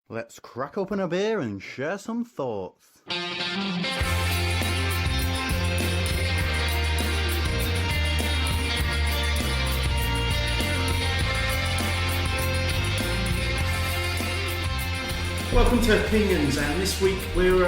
Let's crack open a beer and share some thoughts. Welcome to Hopinions, and this week we're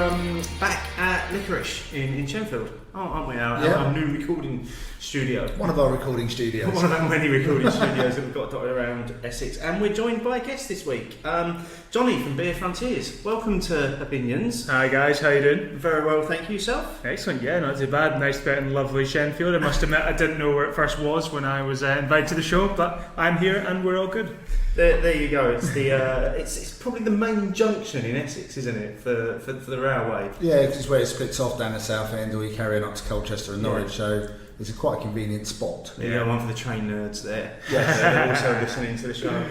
back at Liquorice in Shenfield, aren't we? Our new recording studio. One of our recording studios. One of our many recording studios that we've got dotted around Essex, and we're joined by a guest this week, Johnny from Beer Frontiers. Welcome to Opinions. Hi guys, how you doing? Very well, thank you. Yourself? Excellent, yeah, not too bad. Nice bit in lovely Shenfield. I must admit I didn't know where it first was when I was invited to the show, but I'm here and we're all good. There you go. It's the it's probably the main junction in Essex, isn't it, for the railway? Yeah, because it's where it splits off down the south end, or you carry on up to Colchester and Norwich. So it's a quite a convenient spot. There you go, one for the train nerds there. Yes, they're also listening to the show.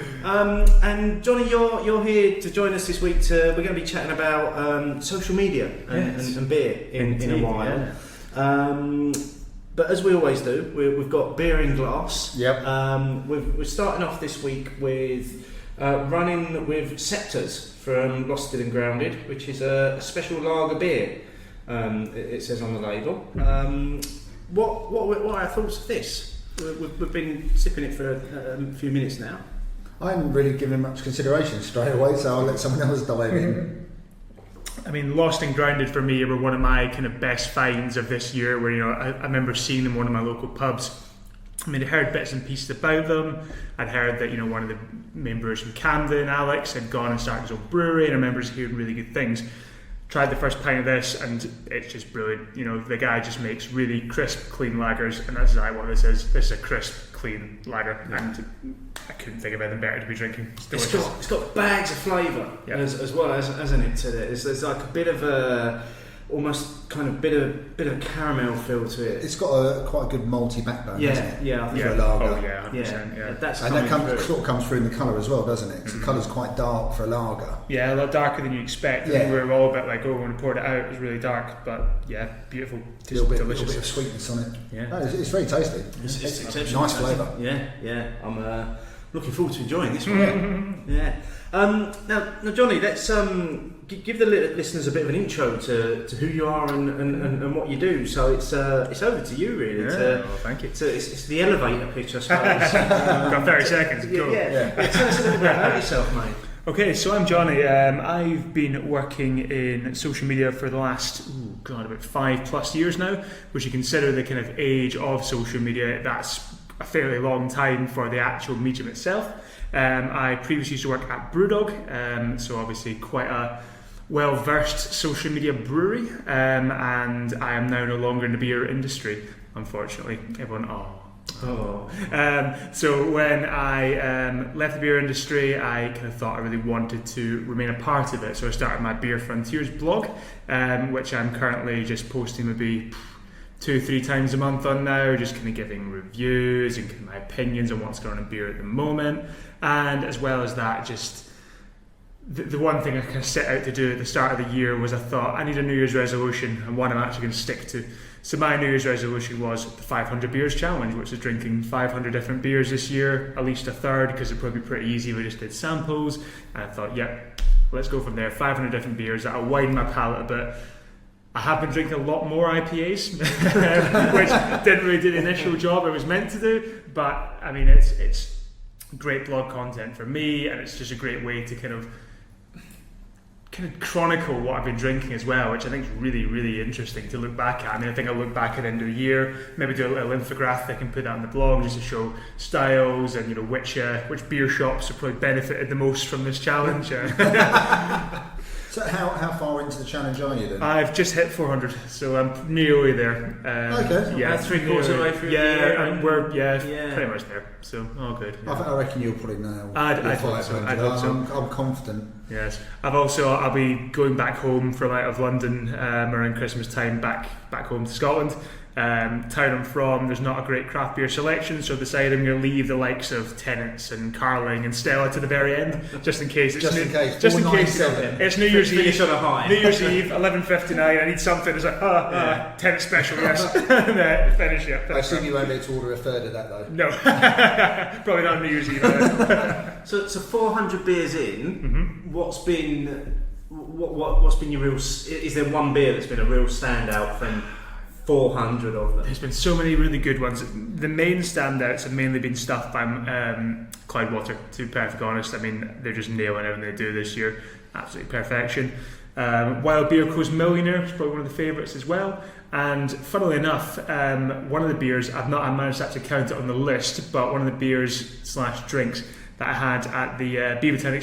And Johnny, you're here to join us this week. We're going to be chatting about social media and beer in a while. Yeah. But as we always do, we've got beer in glass. Yep. We're starting off this week with running with Sceptres from Lost and Grounded, which is a special lager beer. It says on the label. What are our thoughts of this? We've been sipping it for a few minutes now. I haven't really given it much consideration straight away, so I'll let someone else dive in. I mean, Lost and Grounded for me were one of my kind of best finds of this year, where I remember seeing them in one of my local pubs. I mean, I heard bits and pieces about them. I'd heard that one of the main brewers from Camden, Alex, had gone and started his own brewery, and I remember hearing really good things. Tried the first pint of this, and it's just brilliant. The guy just makes really crisp, clean lagers, and that's exactly what this is. This is a crisp, clean lager, and I couldn't think of anything better to be drinking. It's got bags of flavour as well, hasn't it? To it, there's like a bit of a almost kind of bit of caramel feel to it. It's got a quite a good malty backbone, hasn't it? Yeah, for a lager. Oh yeah, 100%. Yeah. That's and that sort of comes through in the colour as well, doesn't it? 'Cause the colour's quite dark for a lager. Yeah, a lot darker than you expect. Yeah. We were all a bit like, when we poured it out, it was really dark, but yeah, beautiful. A little delicious. bit of sweetness on it. Yeah, no, it's very tasty. It's exceptional. Nice flavour. Yeah. I'm looking forward to enjoying this one. Yeah. Now, Johnny, let's give the listeners a bit of an intro to who you are and what you do. So it's over to you, really. Yeah, thank you. It's the elevator pitch, I suppose. Got 30 seconds. Go. Yeah. Tell us a little bit about yourself, mate. Okay, so I'm Johnny. I've been working in social media for the last, about 5+ years now, which you consider the kind of age of social media. That's a fairly long time for the actual medium itself. I previously used to work at Brewdog, so obviously quite a well-versed social media brewery, and I am now no longer in the beer industry, unfortunately. Everyone, so when I left the beer industry, I kind of thought I really wanted to remain a part of it, so I started my Beer Frontiers blog, which I'm currently just posting maybe 2-3 times a month on now, just kind of giving reviews and kind of my opinions on what's going on in beer at the moment. And as well as that, just the one thing I kind of set out to do at the start of the year was I thought I need a New Year's resolution, and one I'm actually going to stick to. So my New Year's resolution was the 500 beers challenge, which is drinking 500 different beers this year, at least a third, because it'd probably be pretty easy. We just did samples, and I thought, let's go from there. 500 different beers, that'll widen my palate a bit. I have been drinking a lot more IPAs, which didn't really do the initial job it was meant to do, but I mean it's great blog content for me, and it's just a great way to kind of chronicle what I've been drinking as well, which I think is really, really interesting to look back at. I mean, I think I'll look back at the end of the year, maybe do a little infographic and put that on the blog just to show styles and which beer shops have probably benefited the most from this challenge. So how far into the challenge are you then? I've just hit 400, so I'm nearly there. Okay. Yeah, 3/4 of the way through. We're pretty much there. So all good. Yeah. I reckon you'll probably know. I'd hope so. I'm confident. Yes, I'll be going back home from out of London around Christmas time, back home to Scotland. Town I'm from, there's not a great craft beer selection, so I decided I'm going to leave the likes of Tennant's and Carling and Stella to the very end, just in case. It's New Year's Eve. Finish on a high. New Year's Eve, 11:59. I need something. It's like Tennant special, yes. Finish it. I assume you won't be able to order a third of that though. No, probably not on New Year's Eve. So 400 beers in. Mm-hmm. what's been your real? Is there one beer that's been a real standout from 400 of them? There's been so many really good ones. The main standouts have mainly been stuff by Cloudwater, to be perfectly honest. I mean, they're just nailing everything they do this year. Absolute perfection. Wild Beer Co's Millionaire is probably one of the favourites as well. And funnily enough, one of the beers, I managed to actually count it on the list, but one of the beers / drinks that I had at the Beavertown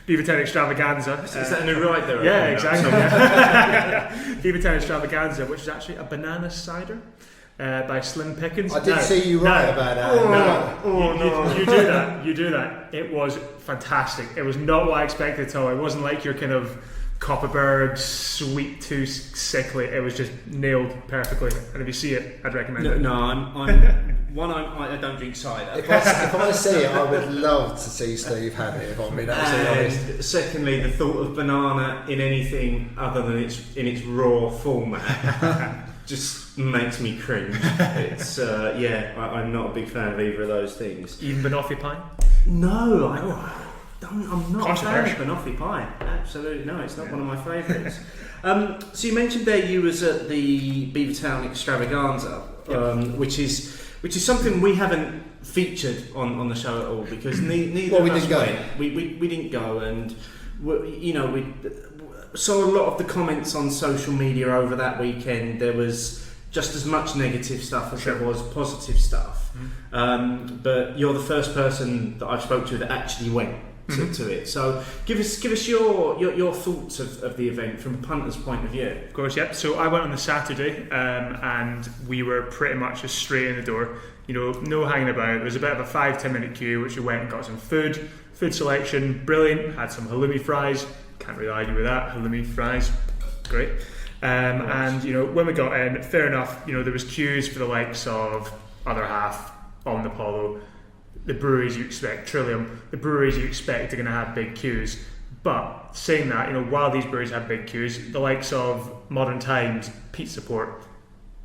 Beavertown Extravaganza. Is that a new ride there? Yeah, exactly. Yeah. Beavertown Extravaganza, which is actually a banana cider by Slim Pickens. I did see you write about that. You do that. It was fantastic. It was not what I expected at all. It wasn't like your kind of Copperberg sweet too sickly. It was just nailed perfectly. And if you see it, I'd recommend it. No, I don't drink cider. If I see it, I would love to see Steve have it, if I'm being absolutely honest. Secondly, the thought of banana in anything other than in its raw format just makes me cringe. It's I'm not a big fan of either of those things. Even banoffee pie? No, I'm not a fan of banoffee pie. Absolutely no, it's not one of my favourites. So you mentioned there you was at the Beavertown Extravaganza, which is something we haven't featured on the show at all because neither of us went. We didn't go, and we saw a lot of the comments on social media over that weekend. There was just as much negative stuff as there was positive stuff. But you're the first person that I've spoke to that actually went to it. So give us your thoughts of the event from a punter's point of view. Of course, yeah. So I went on the Saturday, and we were pretty much just straight in the door. No hanging about. There was a bit of a 5-10 minute queue, which we went and got some food selection, brilliant. Had some halloumi fries. Can't really argue with that. Halloumi fries, great. And when we got in, fair enough. There was queues for the likes of Other Half, On the Polo, the breweries you expect, Trillium, the breweries you expect are going to have big queues. But saying that, while these breweries have big queues, the likes of Modern Times, Pizza Port,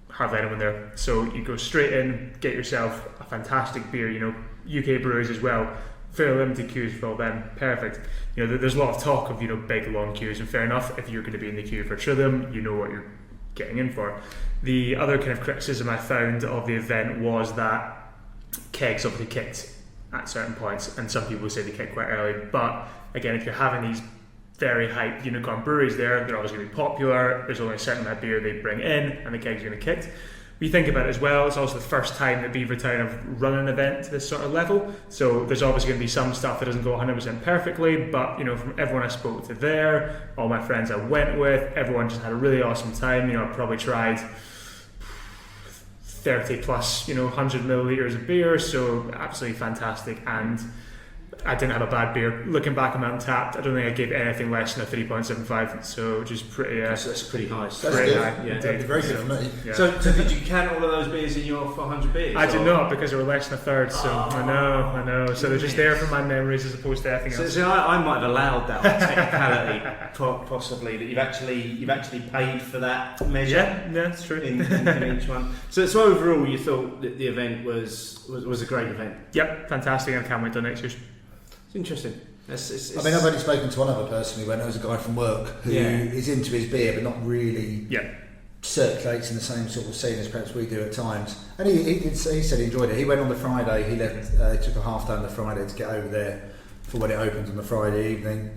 hardly anyone there. So you go straight in, get yourself a fantastic beer. UK breweries as well, fairly limited queues for all them, perfect. There's a lot of talk of big long queues, and fair enough. If you're going to be in the queue for Trillium, you know what you're getting in for. The other kind of criticism I found of the event was that kegs obviously kicked at certain points, and some people say they kicked quite early. But again, if you're having these very hyped unicorn breweries there, they're obviously going to be popular. There's only a certain amount of beer they bring in, and the kegs are going to kick. When you think about it as well, it's also the first time that Beavertown have run an event to this sort of level. So there's obviously going to be some stuff that doesn't go 100% perfectly, but from everyone I spoke to there, all my friends I went with, everyone just had a really awesome time. I probably tried 30 plus 100 millilitres of beer, so absolutely fantastic. And I didn't have a bad beer. Looking back on my Untapped, I don't think I gave anything less than a 3.75, so which is pretty. That's pretty high. That's pretty high. Yeah, that'd be very good for me. Yeah. So did you count all of those beers in your 400 beers? I did not, because they were less than a third. So I know. So they're just there for my memories as opposed to anything else. So I might have allowed that technicality, possibly, that you've actually paid for that measure. Yeah, that's true. In each one. So overall, you thought that the event was a great event. Yep, fantastic. I can't wait till next year's. It's interesting. I've only spoken to one other person who went. There was a guy from work who is into his beer, but not really circulates in the same sort of scene as perhaps we do at times. And he said he enjoyed it. He went on the Friday. He left. He took a half day on the Friday to get over there for when it opened on the Friday evening.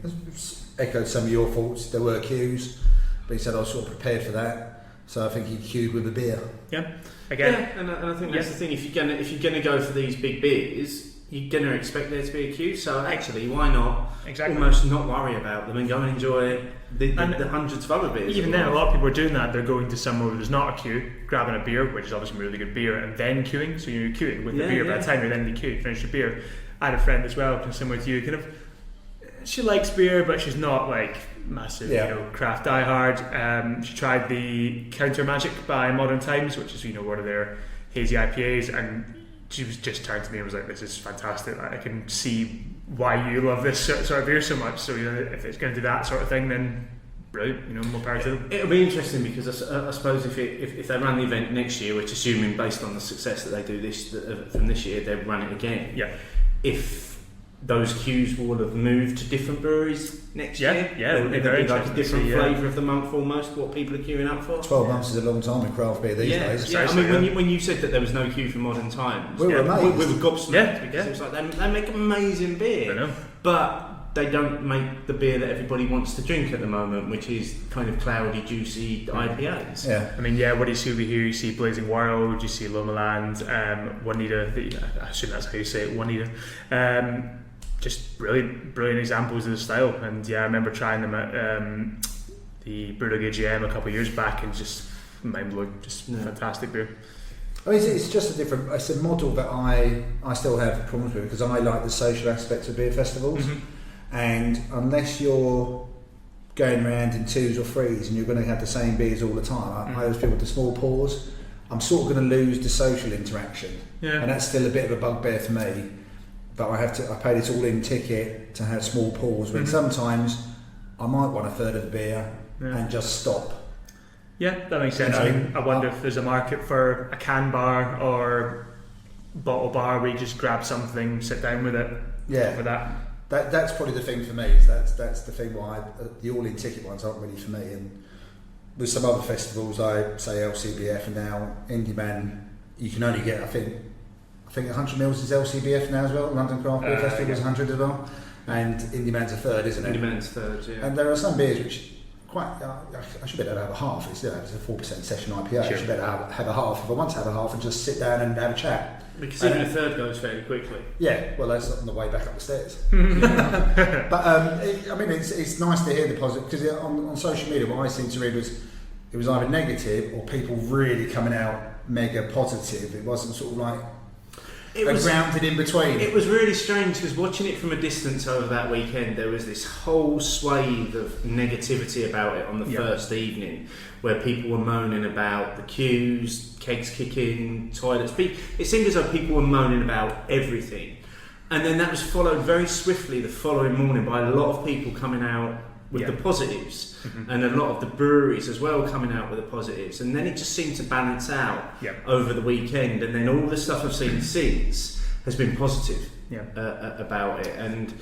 Echoed some of your thoughts. There were queues, but he said I was sort of prepared for that. So I think he queued with a beer. Yeah. Again. Yeah, and I think that's the thing. If you're gonna go for these big beers, you're going to expect there to be a queue, so actually why not almost not worry about them and go and enjoy the hundreds of other beers. Even then, a lot of people are doing that. They're going to somewhere where there's not a queue, grabbing a beer, which is obviously really good beer, and then queuing. So you're queuing with the beer. By the time you're then in the queue, you finish your beer. I had a friend as well, similar to you, she likes beer, but she's not like massive, craft diehard. She tried the Counter Magic by Modern Times, which is one of their hazy IPAs, and she was just turned to me and was like, "This is fantastic. I can see why you love this sort of beer so much. So if it's going to do that sort of thing, then brilliant. More power to them." It'll be interesting because I suppose if they run the event next year, which assuming based on the success that they do from this year, they'll run it again. Yeah. If those queues will have moved to different breweries next year. Yeah, it'll be like a different flavour of the month almost, what people are queuing up for. 12 months is a long time in craft beer these days. Yeah, I mean, when you said that there was no queue for modern times, we were amazed. We were gobsmacked because it was like they make amazing beer, but they don't make the beer that everybody wants to drink at the moment, which is kind of cloudy, juicy IPAs. Yeah. I mean, what do you see over here? You see Blazing World, you see Lomaland, Juanita, I assume that's how you say it, Juanita. Just brilliant examples of the style. And I remember trying them at the Brewdog AGM a couple of years back, and just mind-blowing, fantastic beer. I mean, it's just it's a model that I still have problems with, because I like the social aspects of beer festivals. And unless you're going around in twos or threes and you're going to have the same beers all the time, I always feel with the small pours, I'm sort of going to lose the social interaction. And that's still a bit of a bugbear for me. But I pay this all-in ticket to have small pours, when sometimes I might want a third of the beer and just stop. Yeah, that makes sense. I mean, I wonder if there's a market for a can bar or bottle bar where you just grab something, sit down with it. Yeah. For that. That's probably the thing for me. Is that's the thing why the all-in ticket ones aren't really for me. And with some other festivals, I say LCBF, and now Indie Man, you can only get I think 100 mils is LCBF now as well. London Craft Beer Festival is 100 as well, and Indie Man's a third, isn't it? Indie Man's third, yeah. And there are some beers which I should be able to have a half. It's a 4% session IPA. Sure. I should be able to have a half if I want to have a half and just sit down and have a chat. Because even a third goes fairly quickly. Yeah, well, that's on the way back up the stairs. But I mean, it's nice to hear the positive, because on social media, what I seem to read was it was either negative or people really coming out mega positive. It wasn't sort of like grounded in between. It was really strange, because watching it from a distance over that weekend, there was this whole swathe of negativity about it on the first evening, where people were moaning about the queues, kegs kicking, toilets. It seemed as though people were moaning about everything. And then that was followed very swiftly the following morning by a lot of people coming out with the positives, and a lot of the breweries as well coming out with the positives, and then it just seemed to balance out over the weekend, and then all the stuff I've seen since has been positive about it, and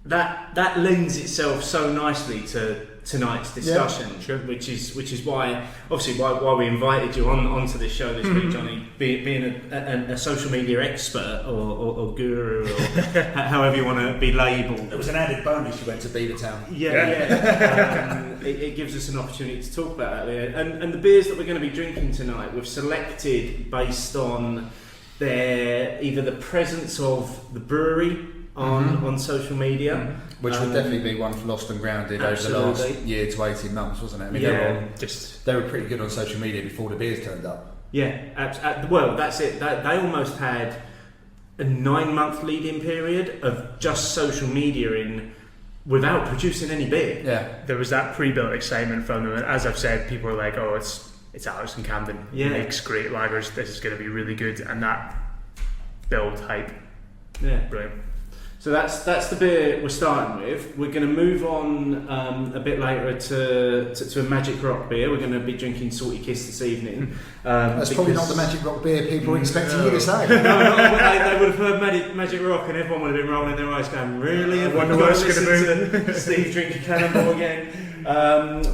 that lends itself so nicely to tonight's discussion, which is why we invited you onto this show this week, Johnny, being a social media expert or guru or however you want to be labelled. It was an added bonus you went to Beavertown. It gives us an opportunity to talk about that, and the beers that we're going to be drinking tonight we've selected based on either the presence of the brewery on social media, which would definitely be one for Lost and Grounded over the last year to 18 months, wasn't it? I mean, they were pretty good on social media before the beers turned up. Well, that's it. They almost had a 9-month lead-in period of just social media without producing any beer. There was that pre-built excitement from them, and as I've said, people were like, "Oh, it's Alex and Camden. He makes great lagers. This is going to be really good," and that build hype. Brilliant. So that's the beer we're starting with. We're going to move on a bit later to a Magic Rock beer. We're going to be drinking Salty Kiss this evening. That's probably not the Magic Rock beer people were expecting you to say. No, they would have heard Magic Rock, and everyone would have been rolling their eyes going, really? I wonder what it's going to be. Steve drink a cannonball again.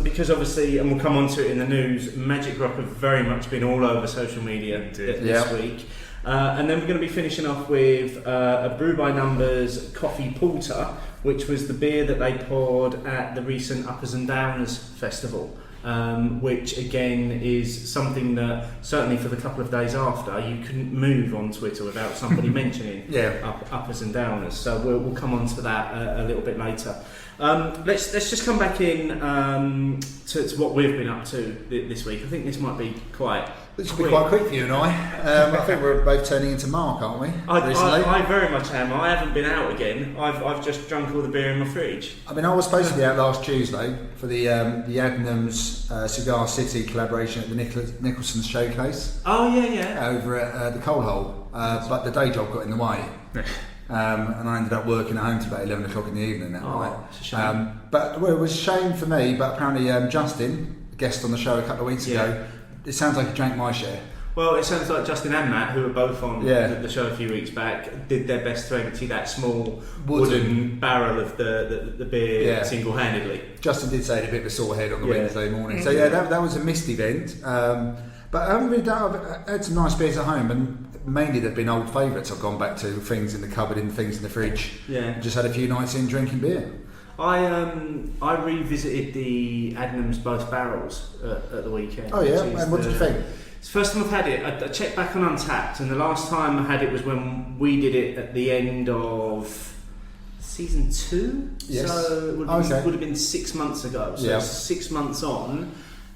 Because obviously, and we'll come on to it in the news, Magic Rock have very much been all over social media this week. And then we're going to be finishing off with a Brew by Numbers Coffee Porter, which was the beer that they poured at the recent Uppers and Downers Festival, which again is something that certainly for the couple of days after you couldn't move on Twitter without somebody mentioning Uppers and Downers. So we'll come on to that a little bit later. Let's just come back in to what we've been up to this week. I think this might be quite. This will be quite quick for you and I. I think we're both turning into Mark, aren't we? I very much am. I haven't been out again. I've just drunk all the beer in my fridge. I mean, I was supposed to be out last Tuesday for the Adnams Cigar City collaboration at the Nicholson's Showcase. Oh yeah. Over at the Coal Hole, but the day job got in the way. And I ended up working at home today, 11 o'clock in the evening that night. It's a shame. But it was a shame for me, but apparently Justin, a guest on the show a couple of weeks ago, it sounds like he drank my share. Well, it sounds like Justin and Matt, who were both on the show a few weeks back, did their best to empty that small wooden barrel of the beer single-handedly. Justin did say he had a bit of a sore head on the Wednesday morning. So that was a missed event. But I haven't really done, I've had some nice beers at home, and mainly they've been old favourites. I've gone back to things in the cupboard and things in the fridge. Yeah. Just had a few nights in drinking beer. I revisited the Adnams Both Barrels at the weekend. Oh yeah, and what did you think? It's the first time I've had it. I checked back on Untapped, and the last time I had it was when we did it at the end of season 2. Yes. So it would have been 6 months ago. So it's 6 months on,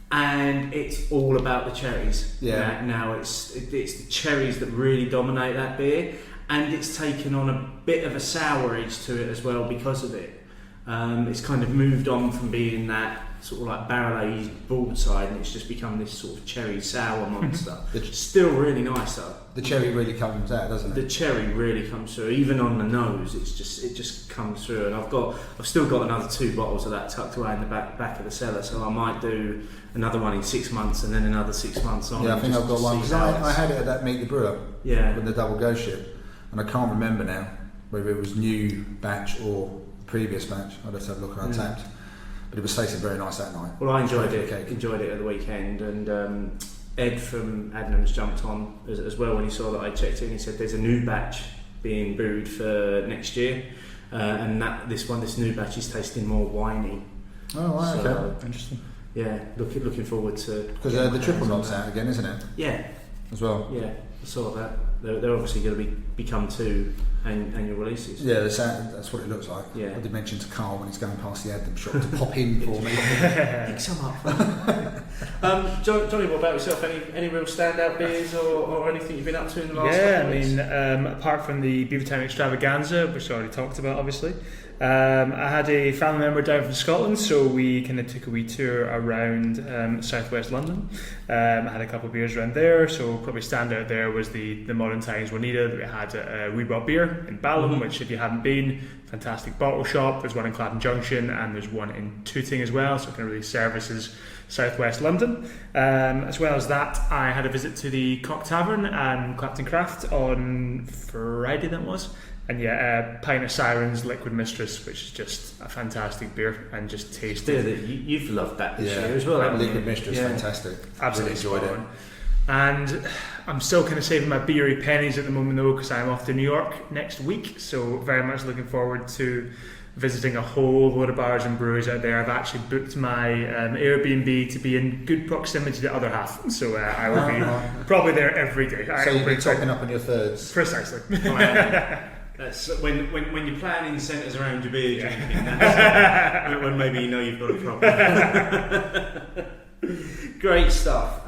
and it's all about the cherries. Yeah. Now it's the cherries that really dominate that beer, and it's taken on a bit of a sour edge to it as well because of it. It's kind of moved on from being that sort of like barrel-aged broadside, and it's just become this sort of cherry sour monster. It's still really nice though. The cherry really comes out, doesn't it? The cherry really comes through, even on the nose. It just comes through, and I've still got another 2 bottles of that tucked away in the back of the cellar. So I might do another one in 6 months, and then another 6 months on. Yeah, I think I've got one because I had it at that Meet the Brewer. Yeah. With the double ghost ship, and I can't remember now whether it was new batch or previous batch. I'd have to have a look at Untapped. But it was tasting very nice that night. Well, I enjoyed it at the weekend, and Ed from Adnams jumped on as well when he saw that I checked it, and he said there's a new batch being brewed for next year, and this new batch is tasting more winey. Oh, right, okay. Interesting. Yeah, looking forward to... Because the triple knot's out again, isn't it? Yeah. As well? Yeah, I saw that. They're obviously going to become 2 annual releases. Yeah, that's what it looks like. Yeah. I did mention to Carl when he's going past the Adnams shop to pop in for me. Pick some up. Johnny, what about yourself? Any real standout beers or anything you've been up to in the last couple of weeks? I mean, apart from the Beavertown Extravaganza, which I already talked about, obviously, I had a family member down from Scotland, so we kind of took a wee tour around southwest London. I had a couple of beers around there, so probably standout there was the Modern Times Juanita that we had at We Brought Beer in Balham, which if you haven't been, fantastic bottle shop. There's one in Clapham Junction and there's one in Tooting as well, so it kind of really services southwest London. As well as that, I had a visit to the Cock Tavern and Clapton Craft on Friday, that was. And Pint of Sirens Liquid Mistress, which is just a fantastic beer and just tasty. You've loved that this year as well. Liquid Mistress, fantastic. Absolutely really enjoyed it. And I'm still kind of saving my beery pennies at the moment though, because I'm off to New York next week, so very much looking forward to visiting a whole load of bars and breweries out there. I've actually booked my Airbnb to be in good proximity to the other half, so I will be probably there every day. So you'll be topping up on your thirds. Precisely. That's when you're planning centres around your beer drinking. That's when maybe you know you've got a problem. Great stuff.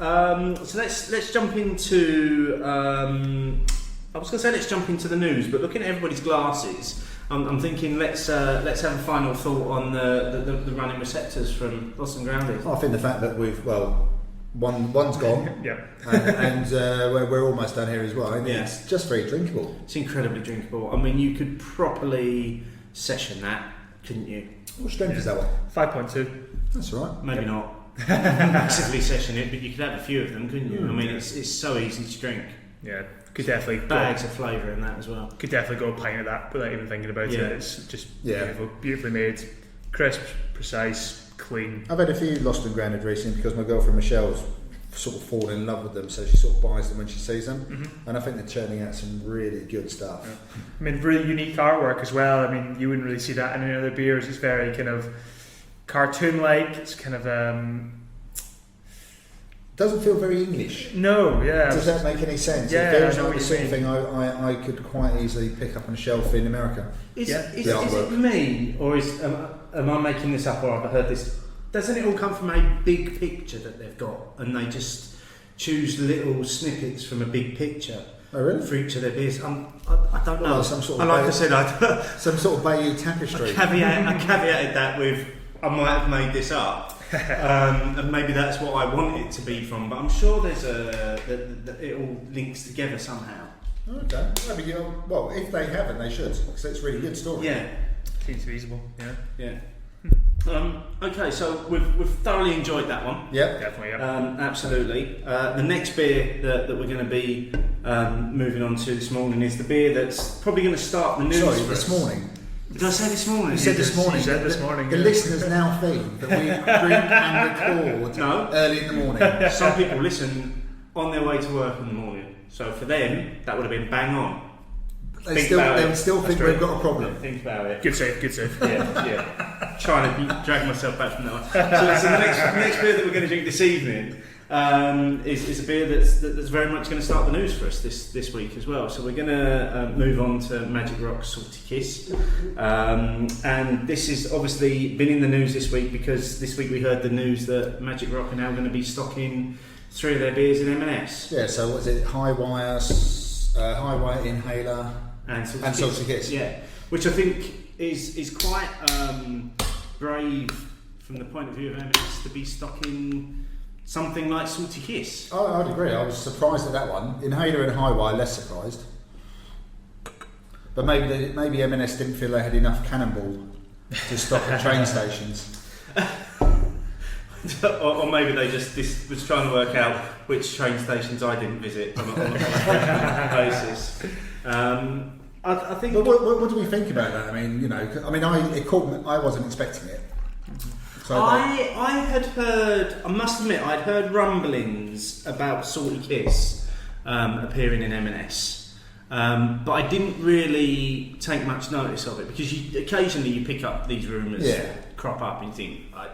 So let's jump into. I was going to say let's jump into the news, but looking at everybody's glasses, I'm thinking let's have a final thought on the running with Sceptres from Lost and Grounded. I think the fact that one's gone, yeah, and we're almost done here as well. I mean, it's just very drinkable. It's incredibly drinkable. I mean, you could properly session that, couldn't you? What strength is that one? 5.2. That's all right. Maybe not massively session it, but you could have a few of them, couldn't you? I mean, it's so easy to drink. Yeah, could definitely bags of flavour in that as well. Could definitely go a pint of that without even thinking about it. It's just beautifully made, crisp, precise, clean. I've had a few Lost and Grounded recently because my girlfriend Michelle's sort of fallen in love with them, so she sort of buys them when she sees them, and I think they're churning out some really good stuff. Yeah. I mean, really unique artwork as well. I mean, you wouldn't really see that in any other beers. It's very kind of cartoon-like. It's kind of doesn't feel very English. No, yeah. Does that make any sense? Yeah, it feels like the sort of thing I could quite easily pick up on a shelf in America. Is it me, or am I making this up, or have I heard this? Doesn't it all come from a big picture that they've got, and they just choose little snippets from a big picture? Oh, really? For each of their beers. I don't know. Well, some sort of some sort of Bayeux tapestry. I caveated that with I might have made this up. And maybe that's what I want it to be from, but I'm sure there's that it all links together somehow. Okay. Well, if they haven't, they should, because it's a really good story. Yeah. Seems feasible. Yeah. Yeah. Okay, so we've thoroughly enjoyed that one. Yeah, Definitely. Yeah. Absolutely. The next beer that we're going to be moving on to this morning is the beer that's probably going to start the news. sorry, for this us. morning. Did I say this morning? You said this morning. You said this morning. The listeners now think that we drink and record No. early in the morning. Some people listen on their way to work in the morning, so for them that would have been bang on. They would still think we've got a problem. Think about it. Good save. Yeah. Trying to drag myself back from that one. So the next beer that we're going to drink this evening is a beer that's very much going to start the news for us this week as well. So we're going to move on to Magic Rock's Salty Kiss, and this has obviously been in the news this week because this week we heard the news that Magic Rock are now going to be stocking 3 of their beers in M&S. Yeah, so what is it? High Wire Inhaler and Salty Kiss. Yeah, which I think is quite brave from the point of view of M&S to be stocking something like Salty Kiss. Oh, I'd agree. I was surprised at that one. Inhaler and High Wire, less surprised. But maybe M&S didn't feel they had enough Cannonball to stock at train stations. or maybe they just was trying to work out which train stations I didn't visit on a frequent basis. I think. But what do we think about that? It caught me. I wasn't expecting it. So I had heard. I must admit, I'd heard rumblings about Salty Kiss appearing in M&S, but I didn't really take much notice of it because occasionally you pick up these rumours crop up and you think, I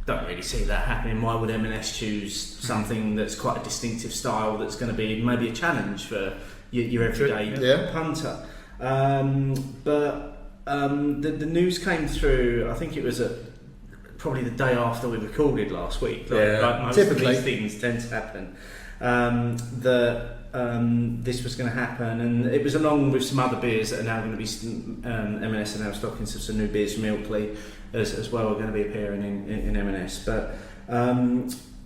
don't really see that happening. Why would M&S choose something that's quite a distinctive style that's going to be maybe a challenge for your everyday punter? But the news came through. I think it was probably the day after we recorded last week. Like most typically of these things tend to happen. This was going to happen, and it was along with some other beers that are now going to be M&S are now stocking some new beers from Ilkley as well are going to be appearing in M&S. But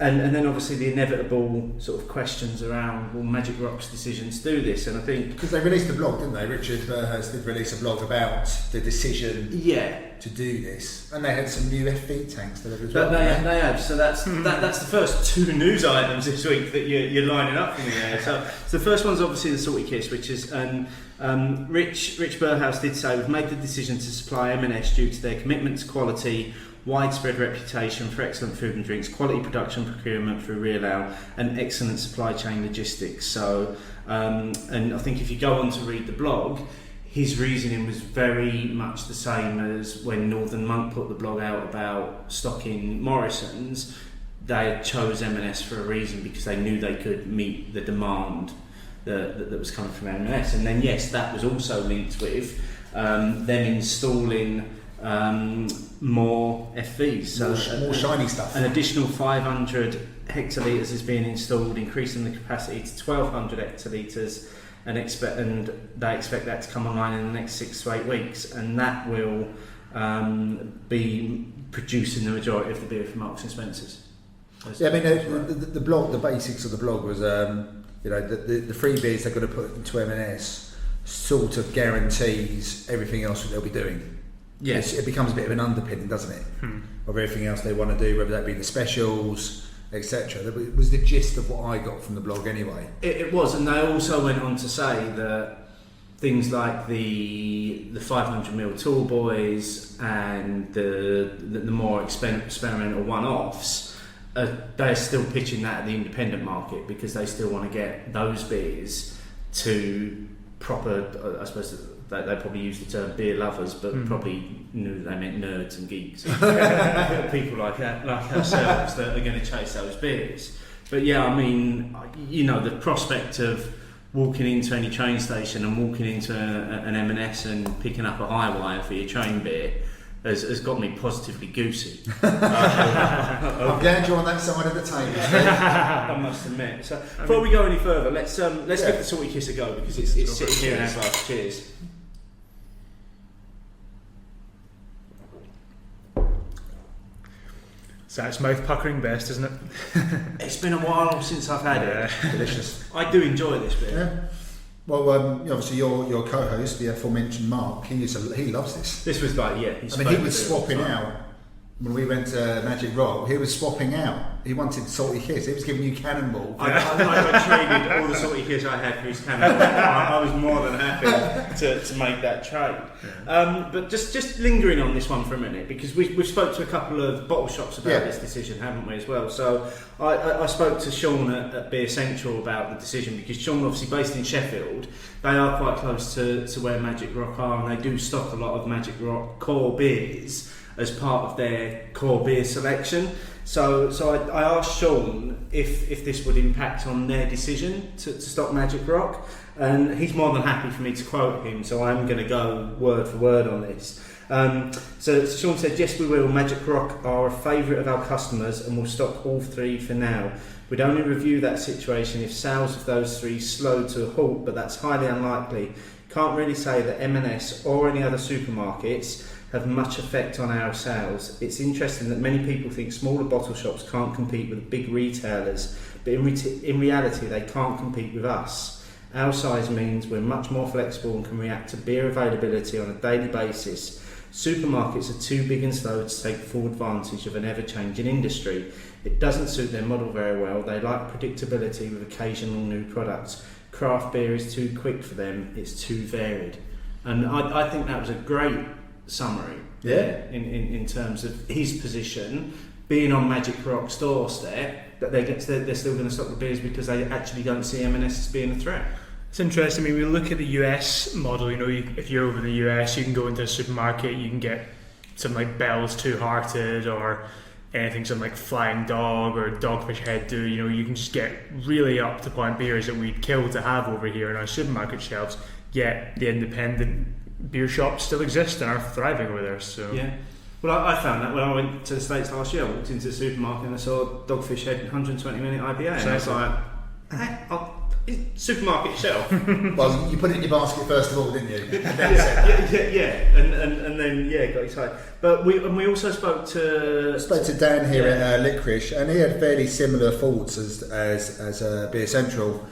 and then obviously the inevitable sort of questions around Magic Rock's decision to do this, and I think because they released a blog, didn't they? Richard Burhurst did release a blog about the decision to do this, and they had some new FV tanks delivered as well. But they have. So that's the first 2 news items this week that you're lining up for me there. So the first one's obviously the Salty Kiss, which is Rich Burhouse did say, we've made the decision to supply M&S due to their commitment to quality, widespread reputation for excellent food and drinks, quality production procurement through Real Ale, and excellent supply chain logistics. So, and I think if you go on to read the blog, his reasoning was very much the same as when Northern Monk put the blog out about stocking Morrison's. They chose M&S for a reason because they knew they could meet the demand that was coming from M&S. And then yes, that was also linked with them installing more FVs, so more shiny stuff. An additional 500 hectolitres is being installed, increasing the capacity to 1,200 hectolitres, and they expect that to come online in the next 6 to 8 weeks, and that will be producing the majority of the beer from Marks and Spencer's. Yeah, I mean the blog, the basics of the blog was the free beers they're going to put into M&S sort of guarantees everything else that they'll be doing. Yes, it becomes a bit of an underpinning, doesn't it, of everything else they want to do, whether that be the specials, etc. That was the gist of what I got from the blog anyway. It was, and they also went on to say that things like the 500ml tall boys and the more experimental one-offs, they're still pitching that at the independent market because they still want to get those beers to proper, I suppose they probably use the term beer lovers, but probably knew they meant nerds and geeks. People like ourselves that are going to chase those beers. But yeah, I mean, the prospect of walking into any train station and walking into an M&S and picking up a High Wire for your train beer has got me positively goosey. I'm glad you're on that side of the table, Steve. I must admit. So before we go any further, let's give the Salty Kiss a go because it's sitting here in our glass. Cheers. So it's mouth puckering best, isn't it? It's been a while since I've had it. Delicious. I do enjoy this beer. Well, obviously your co-host, the aforementioned Mark, he loves this. This was like, yeah. He was swapping out. When we went to Magic Rock, he was swapping out. He wanted Salty Kiss. He was giving you Cannonball. I traded all the Salty Kiss I had for his Cannonball. I was more than happy to make that trade. But just lingering on this one for a minute, because we've spoke to a couple of bottle shops about this decision, haven't we, as well? So I spoke to Sean at Beer Central about the decision, because Sean, obviously based in Sheffield, they are quite close to where Magic Rock are, and they do stock a lot of Magic Rock core beers as part of their core beer selection. So I asked Sean if this would impact on their decision to stock Magic Rock, and he's more than happy for me to quote him, so I'm going to go word for word on this. So Sean said, yes, we will. Magic Rock are a favourite of our customers and will stock all three for now. We'd only review that situation if sales of those three slowed to a halt, but that's highly unlikely. Can't really say that M&S or any other supermarkets have much effect on our sales. It's interesting that many people think smaller bottle shops can't compete with big retailers, but in reality they can't compete with us. Our size means we're much more flexible and can react to beer availability on a daily basis. Supermarkets are too big and slow to take full advantage of an ever-changing industry. It doesn't suit their model very well. They like predictability with occasional new products. Craft beer is too quick for them. It's too varied. And I think that was a great summary in terms of his position, being on Magic Rock's doorstep, that they're still going to stock the beers because they actually don't see M&S as being a threat. It's interesting. I mean, we look at the US model. If you're over in the US, you can go into a supermarket, you can get something like Bell's Two Hearted or anything, something like Flying Dog or Dogfish Head Do. You can just get really up to point beers that we'd kill to have over here on our supermarket shelves. Yet the independent beer shops still exist and are thriving over there. So yeah. Well, I found that when I went to the States last year. I walked into the supermarket and I saw Dogfish Head 120-minute IPA, and I was like, supermarket shelf. Well, you put it in your basket first of all, didn't you? And then got excited. But we also spoke to Dan here at Liquorice, and he had fairly similar thoughts as Beer Central.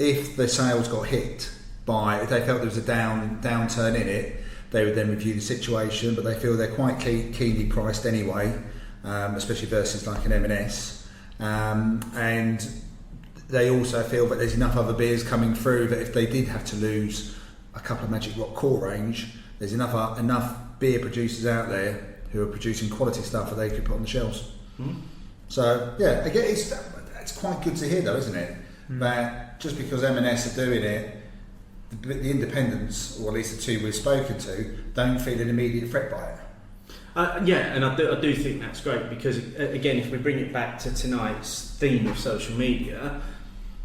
If the sales got hit if they felt there was a downturn in it, they would then review the situation, but they feel they're quite keenly priced anyway, especially versus like an M&S, and they also feel that there's enough other beers coming through that if they did have to lose a couple of Magic Rock core range, there's enough beer producers out there who are producing quality stuff that they could put on the shelves. So yeah, again, it's quite good to hear though, isn't it? That just because M&S are doing it, the independents, or at least the two we've spoken to, don't feel an immediate threat by it. And I do think that's great, because again, if we bring it back to tonight's theme of social media,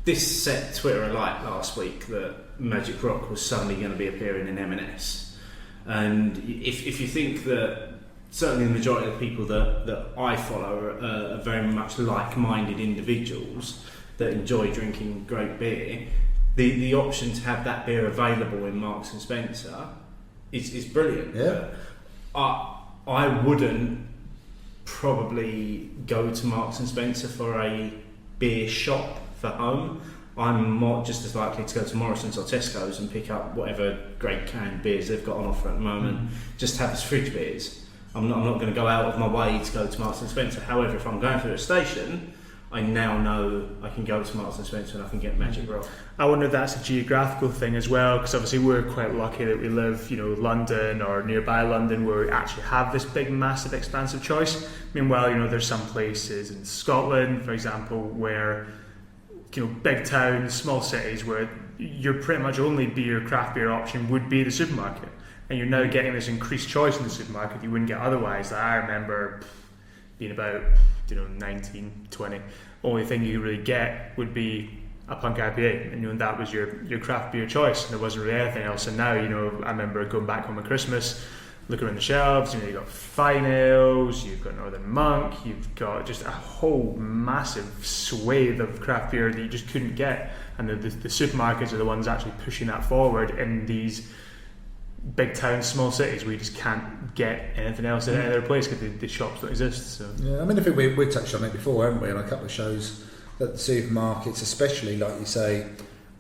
this set Twitter alight last week that Magic Rock was suddenly going to be appearing in M&S. And if you think that certainly the majority of the people that I follow are very much like-minded individuals that enjoy drinking great beer, the option to have that beer available in Marks and Spencer is brilliant. Yeah. I wouldn't probably go to Marks and Spencer for a beer shop for home. I'm more just as likely to go to Morrison's or Tesco's and pick up whatever great canned beers they've got on offer at the moment, just have as fridge beers. I'm not going to go out of my way to go to Marks and Spencer. However, if I'm going through a station, I now know I can go to Marks and Spencer and I can get Magic Rock. I wonder if that's a geographical thing as well, because obviously we're quite lucky that we live, London or nearby London, where we actually have this big, massive, expansive choice. Meanwhile, there's some places in Scotland, for example, where big towns, small cities, where your pretty much only craft beer option would be the supermarket, and you're now getting this increased choice in the supermarket you wouldn't get otherwise. That I remember being about 19, 20, only thing you really get would be a punk IPA, and that was your craft beer choice, and there wasn't really anything else. And now, I remember going back home at Christmas, looking around the shelves, you've got Fine Ales, you've got Northern Monk, you've got just a whole massive swathe of craft beer that you just couldn't get, and the supermarkets are the ones actually pushing that forward in these big towns, small cities where you just can't get anything else in any other place because the shops don't exist. So yeah, I mean, I think we touched on it before, haven't we, on a couple of shows, that the supermarkets, especially like you say,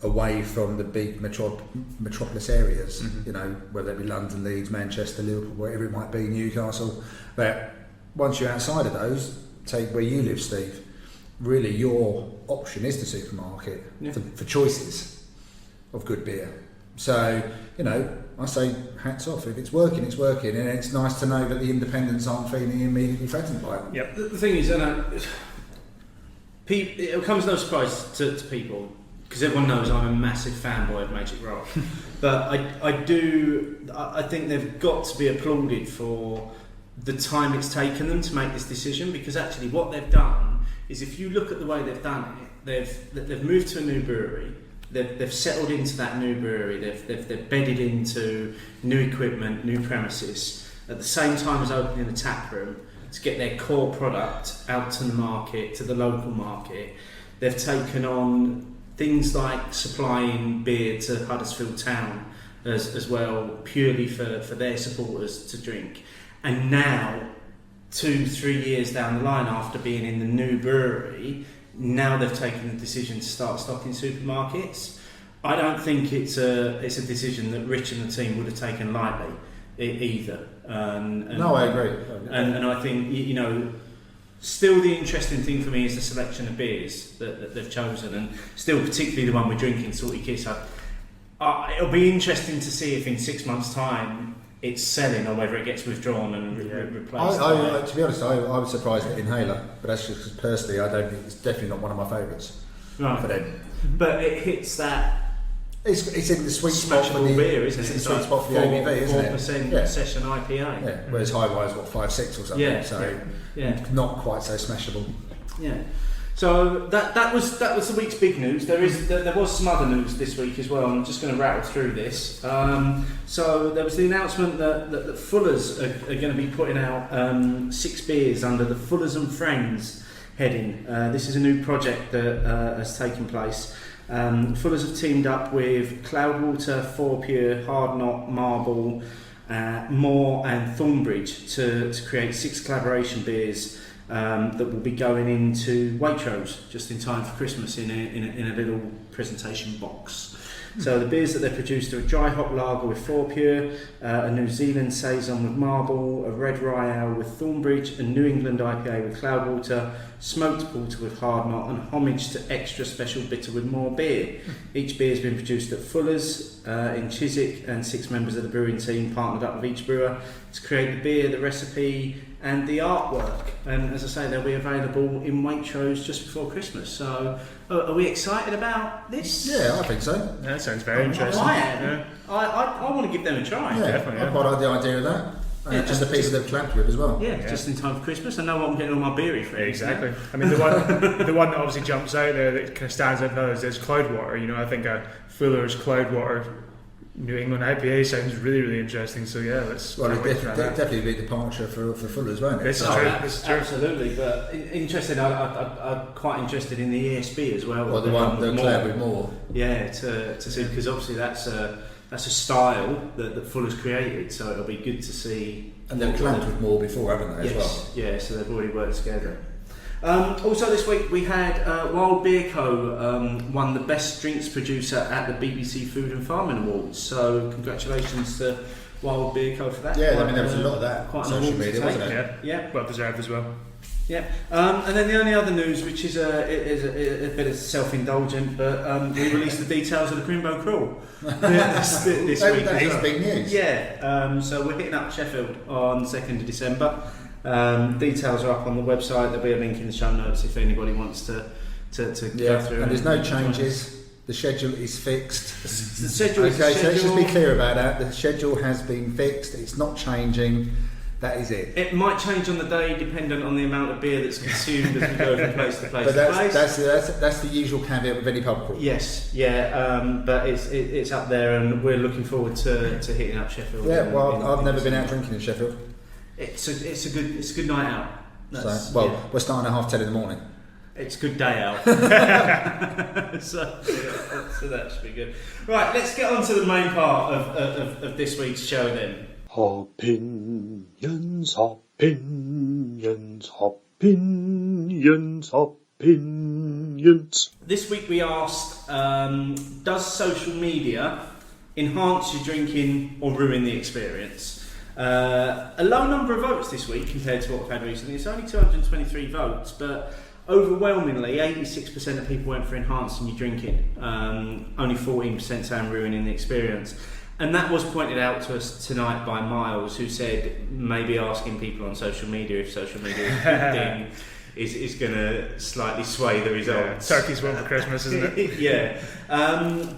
away from the big metropolis areas, you know, whether it be London, Leeds, Manchester, Liverpool, wherever it might be, Newcastle. But once you're outside of those, take where you live, Steve, really your option is the supermarket for choices of good beer. So, you know, I say hats off. If it's working, it's working, and it's nice to know that the independents aren't feeling immediately threatened by it. Yep. The thing is, it comes no surprise to people, because everyone knows I'm a massive fanboy of Magic Rock. But I think they've got to be applauded for the time it's taken them to make this decision, because actually what they've done is, if you look at the way they've done it, they've moved to a new brewery. They've settled into that new brewery. They've bedded into new equipment, new premises, at the same time as opening a tap room to get their core product out to the market, to the local market. They've taken on things like supplying beer to Huddersfield Town as well, purely for their supporters to drink. And now, 2-3 years down the line, after being in the new brewery, now they've taken the decision to start stocking supermarkets. I don't think it's a decision that Rich and the team would have taken lightly either. No, I agree. And I think, you know, still the interesting thing for me is the selection of beers that they've chosen, and still particularly the one we're drinking, Salty Kiss. It'll be interesting to see if in 6 months' time it's selling, or whether it gets withdrawn and replaced. To be honest, I was surprised at Inhaler, but that's just because personally I don't think it's definitely not one of my favourites for them. But it hits that. It's in the sweet spot for the beer, isn't it? It's the sweet spot for the ABV, isn't it? 4% session IPA. Yeah. Whereas Highwire is 5-6 or something. Yeah. So not quite so smashable. Yeah. So that was the week's big news. There was some other news this week as well. I'm just going to rattle through this. So there was the announcement that Fuller's are going to be putting out 6 beers under the Fuller's and Friends heading. This is a new project that has taken place. Fuller's have teamed up with Cloudwater, 4 Pure, Hard Knot, Marble, Moore and Thornbridge to create 6 collaboration beers that will be going into Waitrose just in time for Christmas in a little presentation box. So the beers that they produced are a dry hop lager with 4 Pure, a New Zealand Saison with Marble, a red rye ale with Thornbridge, a New England IPA with Cloudwater, smoked porter with Hard Knot, and homage to extra special bitter with More beer. Each beer has been produced at Fuller's in Chiswick, and 6 members of the brewing team partnered up with each brewer to create the beer, the recipe and the artwork. And as I say, they'll be available in Waitrose just before Christmas. So are we excited about this? Yeah, I think so. Yeah, that sounds very interesting. I am. Yeah. I want to give them a try. Yeah, definitely. I quite like the idea of that. Just the people they've collabed with as well. Yeah, just in time for Christmas. I know what I'm getting all my beery for. Exactly. I mean, the one that obviously jumps out there that kind of stands out now is Cloudwater. You know, I think Fuller's Cloudwater New England IPA sounds really, really interesting. So yeah, let's. Well, it'd definitely be a departure for Fuller's, won't it? This is true. Absolutely, but interesting. I'm quite interested in the ESB as well. Well, the one they're collab with Moore. Yeah, to see, because obviously that's a style that Fuller's created. So it'll be good to see. And they've collabed with Moore before, haven't they? Yes. As well. Yeah. So they've already worked together. Also this week we had Wild Beer Co. Won the Best Drinks Producer at the BBC Food and Farming Awards. So congratulations to Wild Beer Co. for that. Yeah, I mean there was a lot of that on social media, wasn't it? Yeah, well deserved as well. Yeah, and then the only other news, which is a bit of self-indulgent, but we released the details of the Crimbo Crawl this week. That's big news. Yeah, so we're hitting up Sheffield on 2nd of December. Details are up on the website. There'll be a link in the show notes if anybody wants to go through. And there's no changes. The schedule is fixed. The schedule is okay, so let's just be clear about that. The schedule has been fixed. It's not changing. That is it. It might change on the day, dependent on the amount of beer that's consumed as we go from place to place. But that's the usual caveat with any pub crawl. Yes, yeah, but it's up there, and we're looking forward to hitting up Sheffield. Yeah, well, I've never been out drinking in Sheffield. It's a good night out. We're starting at 10:30 in the morning. It's a good day out. so that should be good. Right, let's get on to the main part of this week's show then. Opinions, opinions, opinions, opinions. Hopinions. This week we asked, does social media enhance your drinking or ruin the experience? A low number of votes this week compared to what we've had recently. It's only 223 votes, but overwhelmingly 86% of people went for enhancing your drinking. Only 14% saying ruining the experience. And that was pointed out to us tonight by Miles, who said maybe asking people on social media if social media is a good thing is going to slightly sway the results. Yeah, turkey's one for Christmas, isn't it? Yeah.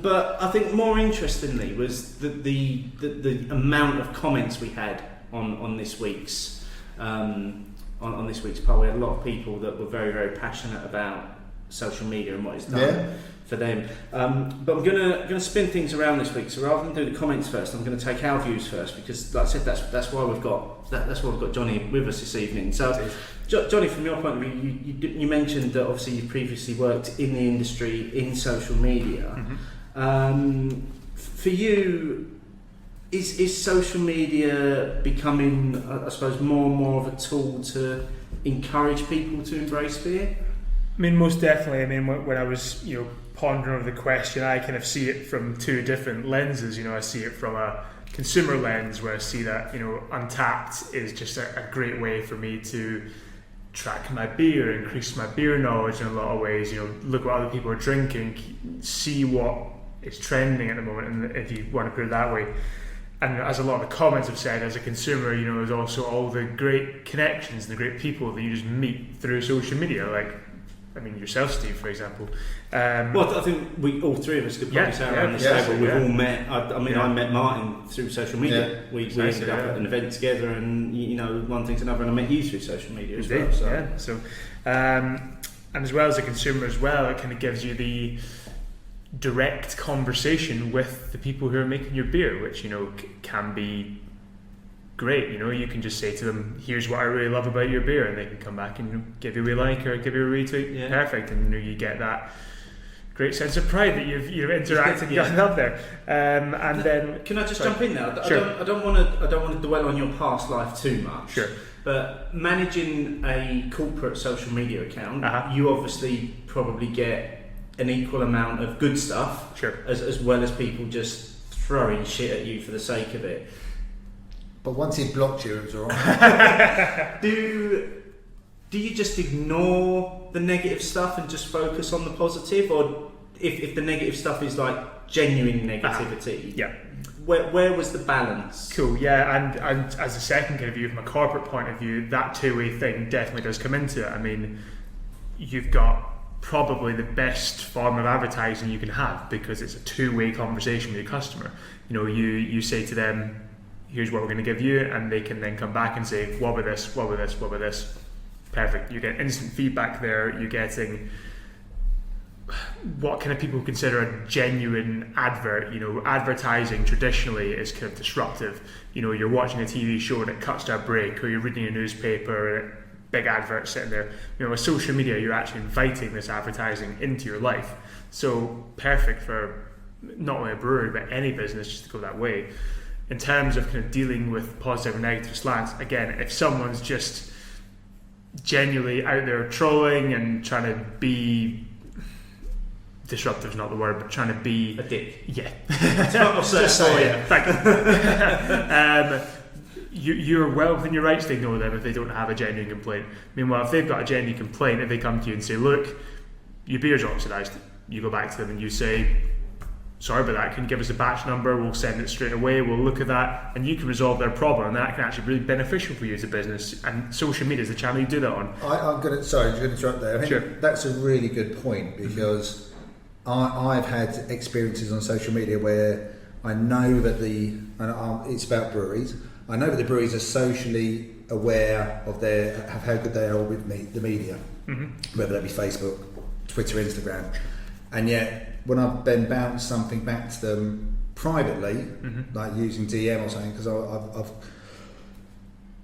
But I think more interestingly was the amount of comments we had on this week's on this week's poll. We had a lot of people that were very, very passionate about social media and what it's done for them. But I'm gonna spin things around this week. So rather than do the comments first, I'm going to take our views first, because, like I said, that's why we've got Johnny with us this evening. So, Johnny, from your point of view, you mentioned that obviously you've previously worked in the industry in social media. Mm-hmm. For you, is social media becoming, I suppose, more and more of a tool to encourage people to embrace beer? I mean, most definitely. I mean, when I was, pondering over the question, I kind of see it from two different lenses. I see it from a consumer lens, where I see that, Untapped is just a great way for me to track my beer, increase my beer knowledge in a lot of ways. Look what other people are drinking, see what is trending at the moment, and if you want to put it that way. And as a lot of the comments have said, as a consumer, there's also all the great connections and the great people that you just meet through social media, like, yourself, Steve, for example. Well, I think we all three of us could probably say around this table we've all met. I met Martin through social media. Yeah. We ended up at an event together, and one thing's another, and I met you through social media as well. So. Yeah. So, and as well as a consumer as well, it kind of gives you the direct conversation with the people who are making your beer, which can be great. You can just say to them, here's what I really love about your beer, and they can come back and give you a like or give you a retweet. Yeah. Perfect. And you get that great sense of pride that you've interacted and gotten up there. And then can I just jump in there? Sure. I don't want to dwell on your past life too much. Sure. But managing a corporate social media account, you obviously probably get an equal amount of good stuff, sure, as well as people just throwing shit at you for the sake of it. But once he blocked you, it was alright. Do you just ignore the negative stuff and just focus on the positive, or if the negative stuff is like genuine negativity? Yeah. Where was the balance? Cool. Yeah, and as a second kind of view, from a corporate point of view, that two-way thing definitely does come into it. I mean, you've got probably the best form of advertising you can have, because it's a two-way conversation with your customer. You say to them, here's what we're going to give you, and they can then come back and say, what about this, what about this, what about this. Perfect. You get instant feedback there. You're getting what kind of people consider a genuine advert. Advertising traditionally is kind of disruptive. You're watching a TV show and it cuts to a break, or you're reading a newspaper and big advert sitting there. With social media, you're actually inviting this advertising into your life. So perfect for not only a brewery but any business just to go that way. In terms of kind of dealing with positive and negative slants, again, if someone's just genuinely out there trolling and trying to be disruptive, is not the word, but trying to be a dick. Yeah. Just say it. Thank you. You're well within your rights to ignore them if they don't have a genuine complaint. Meanwhile, if they've got a genuine complaint, if they come to you and say, look, your beer's oxidised, you go back to them and you say, sorry about that, can you give us a batch number, we'll send it straight away, we'll look at that, and you can resolve their problem, and that can actually be really beneficial for you as a business. And social media is the channel you do that on. I'm going to interrupt there. I think that's a really good point, because I've had experiences on social media where I know that it's about breweries. I know that the breweries are socially aware of how good they are with the media, whether that be Facebook, Twitter, Instagram, and yet when I've then bounced something back to them privately, like using DM or something, because I've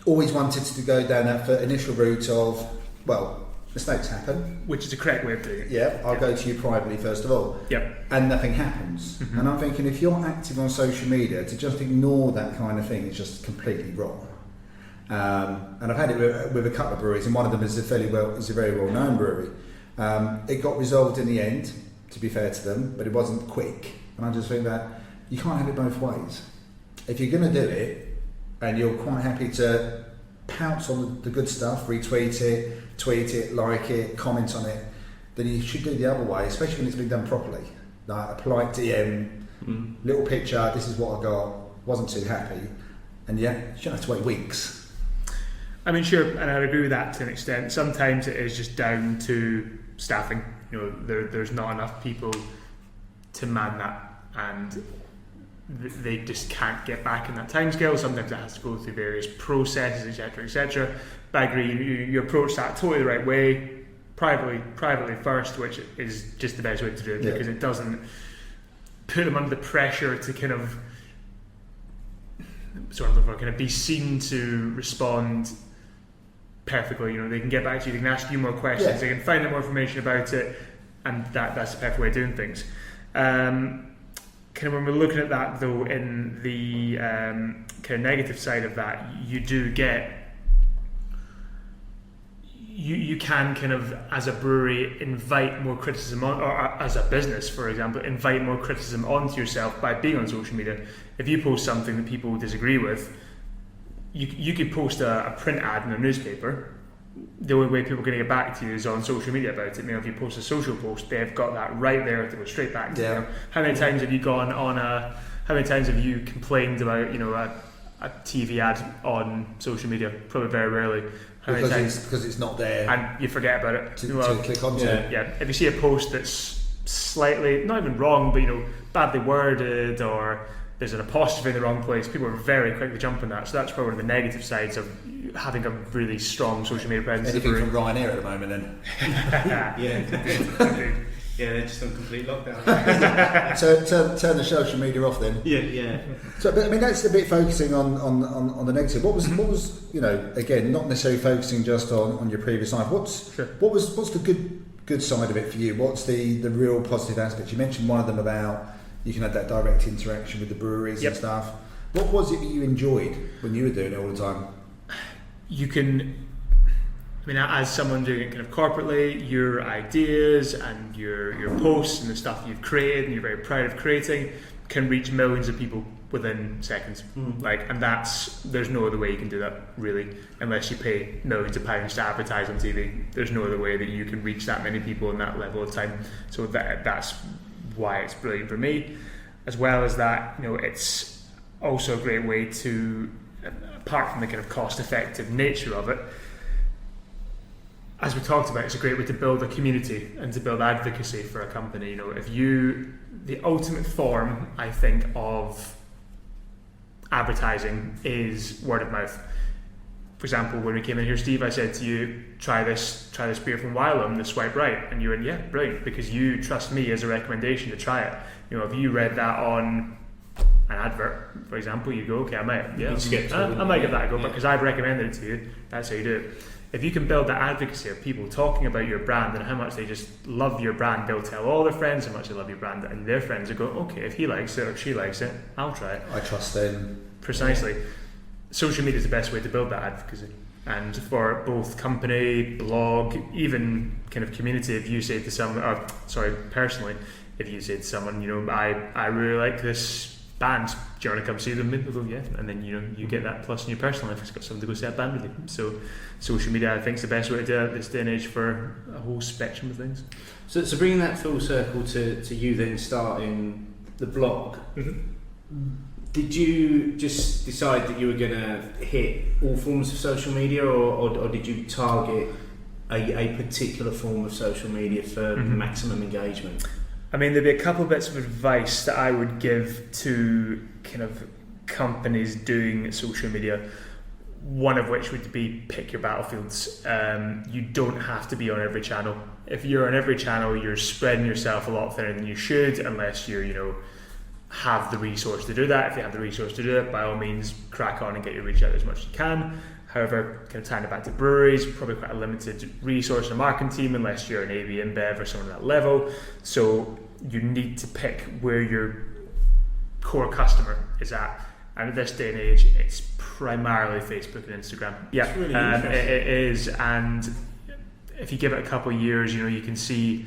always wanted to go down that initial route of, well, mistakes happen. Which is the correct way of doing it. Yeah, I'll go to you privately first of all. Yep. And nothing happens. And I'm thinking, if you're active on social media, to just ignore that kind of thing is just completely wrong. And I've had it with a couple of breweries, and one of them is a very well-known brewery. It got resolved in the end, to be fair to them, but it wasn't quick. And I just think that you can't have it both ways. If you're going to do it, and you're quite happy to pounce on the good stuff, retweet it, tweet it, like it, comment on it, then you should do the other way, especially when it's been done properly. Like a polite DM, little picture, this is what I got, wasn't too happy, and yeah, you shouldn't have to wait weeks. I mean, sure, and I agree with that to an extent. Sometimes it is just down to staffing. You know, there's not enough people to man that, and they just can't get back in that timescale. Sometimes it has to go through various processes, etc., etc. But I agree, you approach that totally the right way, privately first, which is just the best way to do it, because it doesn't put them under the pressure to kind of be seen to respond perfectly. You know, they can get back to you, they can ask you more questions, they can find out more information about it, and that's the perfect way of doing things. Kind of when we're looking at that though, in the kind of negative side of that, you do get, you can kind of, as a brewery, invite more criticism on, or as a business, for example, invite more criticism onto yourself by being on social media. If you post something that people disagree with, you could post a print ad in a newspaper. The only way people are going to get back to you is on social media about it. You know, if you post a social post, they've got that right there to go straight back to you. How many times have you gone on how many times have you complained about, you know, a TV ad on social media? Probably very rarely. Because it's not there, and you forget about it to click onto. If you see a post that's slightly, not even wrong, but you know, badly worded, or there's an apostrophe in the wrong place, people are very quick to jump on that. So that's probably one of the negative sides of having a really strong social media presence. Anything from Ryanair at the moment, then? Yeah, they're just on complete lockdown. So turn the social media off then. Yeah. So, but I mean, that's a bit focusing on the negative. What was you know, again, not necessarily focusing just on your previous life. What's the good side of it for you? What's the real positive aspect? You mentioned one of them about you can have that direct interaction with the breweries and stuff. What was it that you enjoyed when you were doing it all the time? You can, I mean, as someone doing it kind of corporately, your ideas and your posts and the stuff you've created and you're very proud of creating can reach millions of people within seconds. And there's no other way you can do that, really, unless you pay millions of pounds to advertise on TV. There's no other way that you can reach that many people in that level of time. So that's why it's brilliant for me. As well as that, you know, it's also a great way to, apart from the kind of cost-effective nature of it, as we talked about, it's a great way to build a community and to build advocacy for a company. You know, the ultimate form, I think, of advertising is word of mouth. For example, when we came in here, Steve, I said to you, try this beer from Wylam, the Swipe Right, and you went, yeah, brilliant, because you trust me as a recommendation to try it. You know, if you read that on an advert, for example, you go, okay, I might give that a go, because I've recommended it to you. That's how you do it. If you can build that advocacy of people talking about your brand and how much they just love your brand, they'll tell all their friends how much they love your brand, and their friends will go, okay, if he likes it or she likes it, I'll try it. I trust them. Precisely. Social media is the best way to build that advocacy. And for both company, blog, even kind of community, if you say to someone, personally, if you say to someone, you know, I really like this band, do you want to come see them? They'll go, yeah, and then you get that plus in your personal life. It's got someone to go see a band with you. So social media, I think, is the best way to do it this day and age for a whole spectrum of things. So bringing that full circle to you then starting the blog, did you just decide that you were going to hit all forms of social media, or did you target a particular form of social media for maximum engagement? I mean, there'd be a couple of bits of advice that I would give to kind of companies doing social media. One of which would be pick your battlefields. You don't have to be on every channel. If you're on every channel, you're spreading yourself a lot thinner than you should, unless you have the resource to do that. If you have the resource to do it, by all means, crack on and get your reach out as much as you can. However, kind of tying it back to breweries, probably quite a limited resource and marketing team unless you're an AB InBev or someone at that level. So you need to pick where your core customer is at. And at this day and age, it's primarily Facebook and Instagram. Yeah, really it is, and if you give it a couple of years, you can see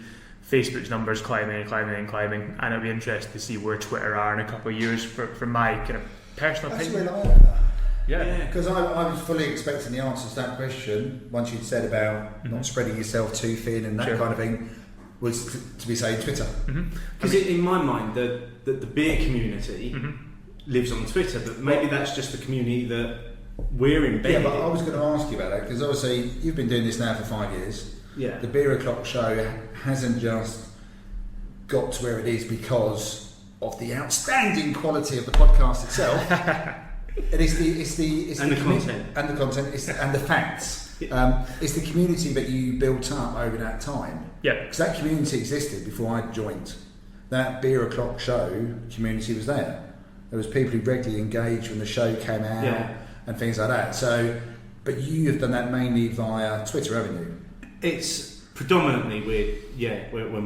Facebook's numbers climbing, and it'll be interesting to see where Twitter are in a couple of years for my kind of personal opinion. That's really like that. Yeah, because I was fully expecting the answer to that question once you'd said about not spreading yourself too thin and that kind of thing, was to be saying Twitter. Because in my mind, the beer community lives on Twitter, but maybe that's just the community that we're embedded in. Yeah, but I was going to ask you about that, because obviously you've been doing this now for 5 years. Yeah. The Beer O'Clock show hasn't just got to where it is because of the outstanding quality of the podcast itself. It's the content and the content and the facts. It's the community that you built up over that time. Yeah, because that community existed before I joined. That Beer O'Clock show community was there. There was people who regularly engaged when the show came out and things like that. So, but you have done that mainly via Twitter, haven't you? It's predominantly we're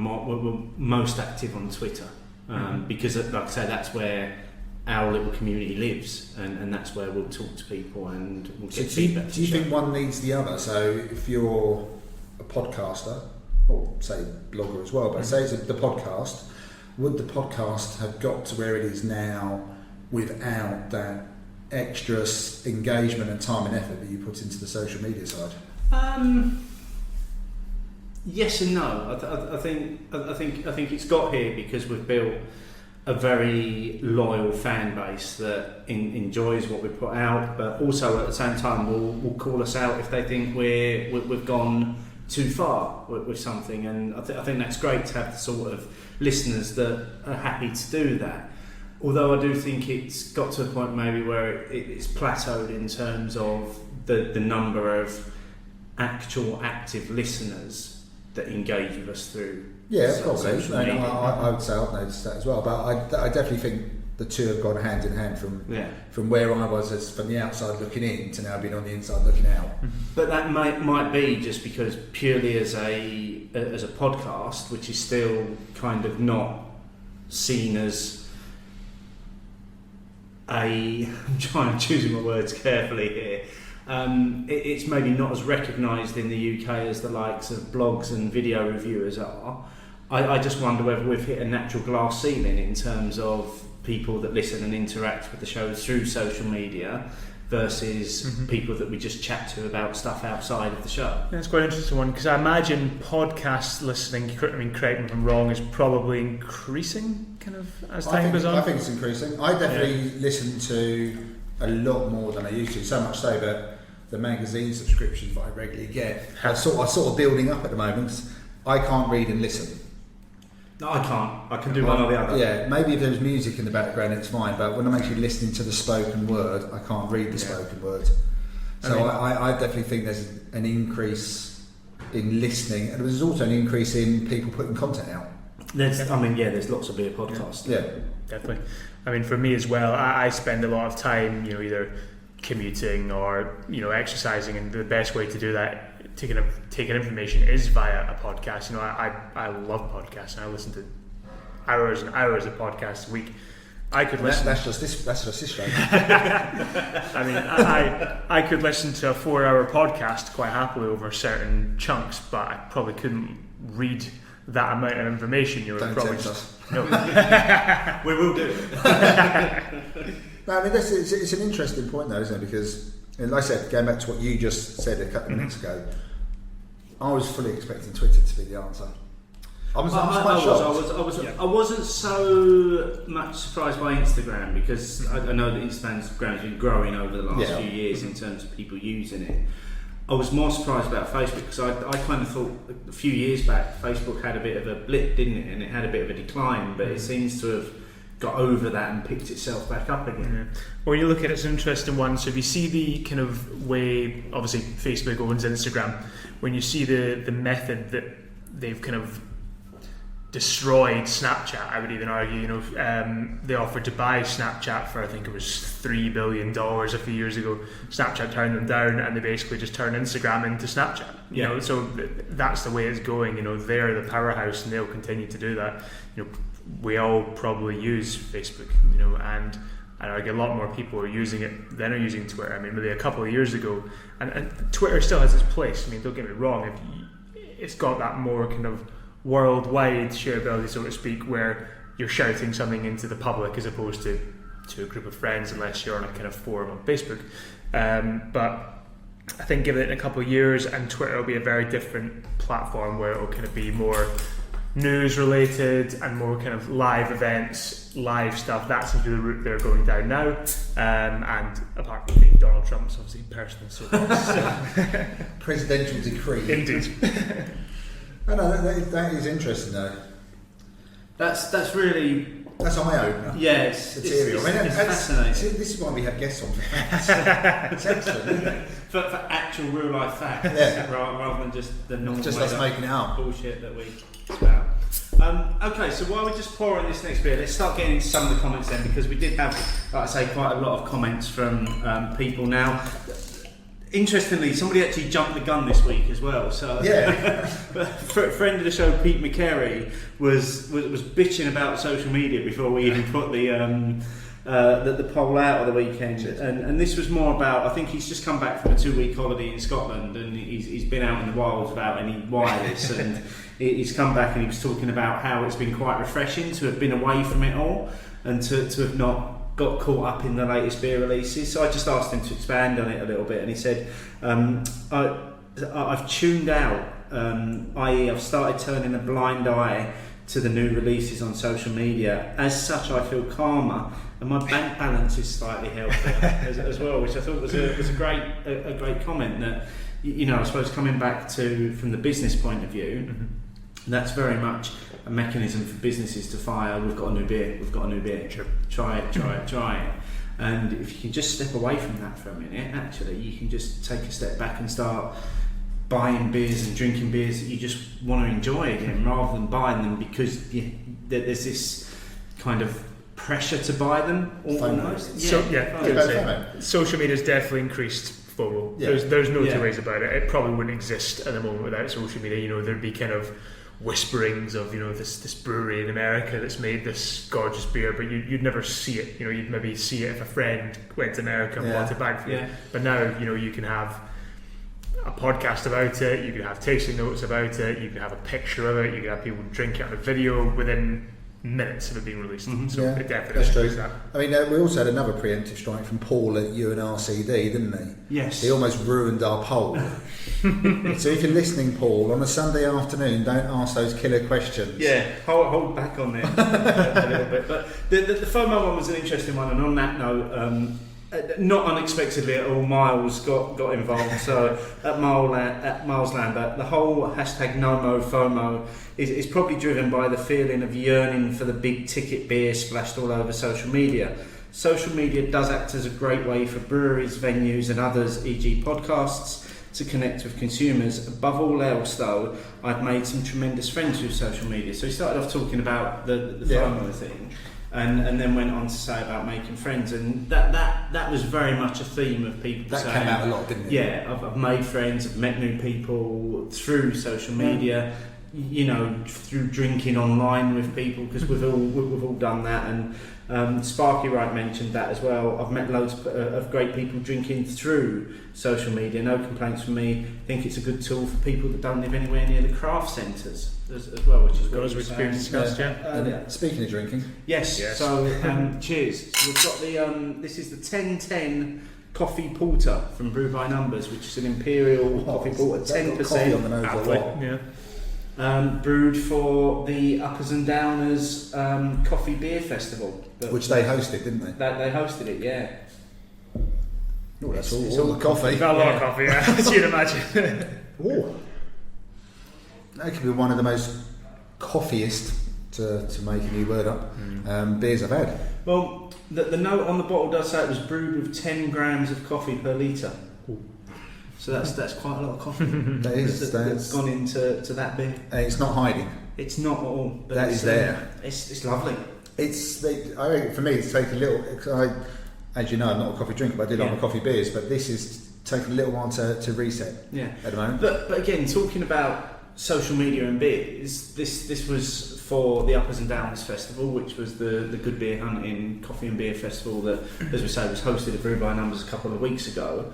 most active on Twitter because, like I say, that's where our little community lives, and that's where we'll talk to people and we'll get feedback. Do you think one needs the other? So if you're a podcaster, or say blogger as well, but say it's the podcast, would the podcast have got to where it is now without that extra engagement and time and effort that you put into the social media side? Yes and no. I think it's got here because we've built a very loyal fan base that enjoys what we put out, but also at the same time will call us out if they think we've gone too far with something, and I think that's great to have the sort of listeners that are happy to do that. Although I do think it's got to a point maybe where it's plateaued in terms of the number of actual active listeners that engage with us through social media. I would say I've noticed that as well, but I definitely think the two have gone hand in hand from where I was from the outside looking in to now being on the inside looking out. But that might be just because purely as a podcast, which is still kind of not seen as I'm trying to choose my words carefully here. It's maybe not as recognised in the UK as the likes of blogs and video reviewers are. I just wonder whether we've hit a natural glass ceiling in terms of people that listen and interact with the show through social media versus people that we just chat to about stuff outside of the show. That's quite an interesting one, because I imagine podcast listening, correct me if I'm wrong, is probably increasing kind of as time goes on. I think it's increasing. I definitely listen to a lot more than I used to, so much so that the magazine subscriptions that I regularly get are sort of building up at the moment. I can't read and listen. No, I can't. I can do one or the other. Yeah, maybe if there was music in the background it's fine, but when I'm actually listening to the spoken word, I can't read the spoken word. So I definitely think there's an increase in listening, and there's also an increase in people putting content out. There's lots of beer podcasts. Yeah, definitely. I mean, for me as well, I spend a lot of time, either commuting or exercising, and the best way to do that, taking information, is via a podcast. I love podcasts, and I listen to hours and hours of podcasts a week. I could listen. That's just this show. I mean, I could listen to a 4-hour podcast quite happily over certain chunks, but I probably couldn't read that amount of information. Don't probably tempt us. No. We will do. No, I mean, it's an interesting point though, isn't it? Because, like I said, going back to what you just said a couple of minutes ago, I was fully expecting Twitter to be the answer. I was quite shocked. I wasn't so much surprised by Instagram, because I know that Instagram's been growing over the last few years in terms of people using it. I was more surprised about Facebook, because I kind of thought a few years back Facebook had a bit of a blip, didn't it? And it had a bit of a decline, but it seems to have got over that and picked itself back up again. Well, when you look at it, it's an interesting one. So if you see the kind of way, obviously Facebook owns Instagram, when you see the method that they've kind of destroyed Snapchat, I would even argue, they offered to buy Snapchat for, I think it was $3 billion a few years ago. Snapchat turned them down, and they basically just turned Instagram into Snapchat. So that's the way it's going. They're the powerhouse, and they'll continue to do that. We all probably use Facebook, and I argue a lot more people are using it than are using Twitter. I mean, maybe a couple of years ago, and Twitter still has its place. I mean, don't get me wrong. it's got that more kind of worldwide shareability, so to speak, where you're shouting something into the public as opposed to a group of friends, unless you're on a kind of forum on Facebook. But I think give it a couple of years and Twitter will be a very different platform where it will kind of be more news related and more kind of live events, live stuff. That seems to be the route they're going down now. And apart from being Donald Trump's obviously personal presidential decree. Indeed. I know that is interesting though. That's really. That's eye opener. Yeah, it's fascinating. See, this is why we have guests on. It's excellent, isn't it? For actual real life facts, rather than just the normal just us making it up bullshit that we spout. Okay, so while we're just pouring this next beer, let's start getting into some of the comments then, because we did have, like I say, quite a lot of comments from people. Interestingly, somebody actually jumped the gun this week as well. So, yeah. Friend of the show, Pete McCary, was bitching about social media before we even put the poll out of the weekend. And this was more about, I think he's just come back from a 2-week holiday in Scotland, and he's been out in the wilds without any wireless, and he's come back and he was talking about how it's been quite refreshing to have been away from it all and to have not got caught up in the latest beer releases. So I just asked him to expand on it a little bit, and he said, I've tuned out, i.e. I've started turning a blind eye to the new releases on social media. As such, I feel calmer and my bank balance is slightly healthier as well, which I thought was a great comment. That, you know, I suppose coming back to from the business point of view, that's very much a mechanism for businesses to fire. We've got a new beer. Sure. Try it. And if you can just step away from that for a minute, actually, you can just take a step back and start buying beers and drinking beers that you just want to enjoy again, rather than buying them because there's this kind of pressure to buy them almost. Social media has definitely increased FOMO. Yeah. There's no two ways about it. It probably wouldn't exist at the moment without social media. You know, there'd be kind of whisperings of, you know, this brewery in America that's made this gorgeous beer, but you'd never see it. You know, you'd maybe see it if a friend went to America and bought it back for you. But now, you know, you can have a podcast about it, you can have tasting notes about it, you can have a picture of it, you can have people drink it on a video within minutes of it being released. So it definitely is that. I mean, we also had another preemptive strike from Paul at UNRCD, didn't he? Yes. He almost ruined our poll. So if you're listening, Paul, on a Sunday afternoon, don't ask those killer questions. Yeah, hold back on it a little bit. But the FOMO one was an interesting one, and on that note, not unexpectedly at all, Miles got involved. So at Miles Lambert, the whole hashtag #NoMoFOMO is probably driven by the feeling of yearning for the big ticket beer splashed all over social media. Social media does act as a great way for breweries, venues and others, e.g. podcasts, to connect with consumers. Above all else though, I've made some tremendous friends with social media. So he started off talking about the FOMO thing. And then went on to say about making friends, and that was very much a theme of people that saying, came out a lot, didn't it? Yeah, I've made friends, I've met new people through social media, you know, through drinking online with people, because we've all done that. And Sparky Wright mentioned that as well. I've met loads of great people drinking through social media. No complaints from me. I think it's a good tool for people that don't live anywhere near the craft centres as well, which is what we've discussed. Speaking of drinking, yes. So cheers. So we've got the this is the 1010 coffee porter from Brew by Numbers, which is an imperial coffee porter, 10% on the nose or what? Yeah. Brewed for the Uppers and Downers Coffee Beer Festival, which they hosted, didn't they? They hosted it, yeah. Oh, that's all the coffee. Got a lot of coffee, as you'd imagine. Oh, that could be one of the most coffeeiest, to make a new word up, beers I've had. Well, the note on the bottle does say it was brewed with 10 grams of coffee per litre. So that's quite a lot of coffee. That's gone into that beer. And it's not hiding. It's not at all. But that is there. It's lovely. For me, it's taken a little. As you know, I'm not a coffee drinker, but I do like my coffee beers. But this is taking a little while to reset. Yeah. At the moment. But again, talking about social media and beers, this was for the Uppers and Downers Festival, which was the Good Beer Hunting Coffee and Beer Festival that, as we say, was hosted at Brew by Numbers a couple of weeks ago.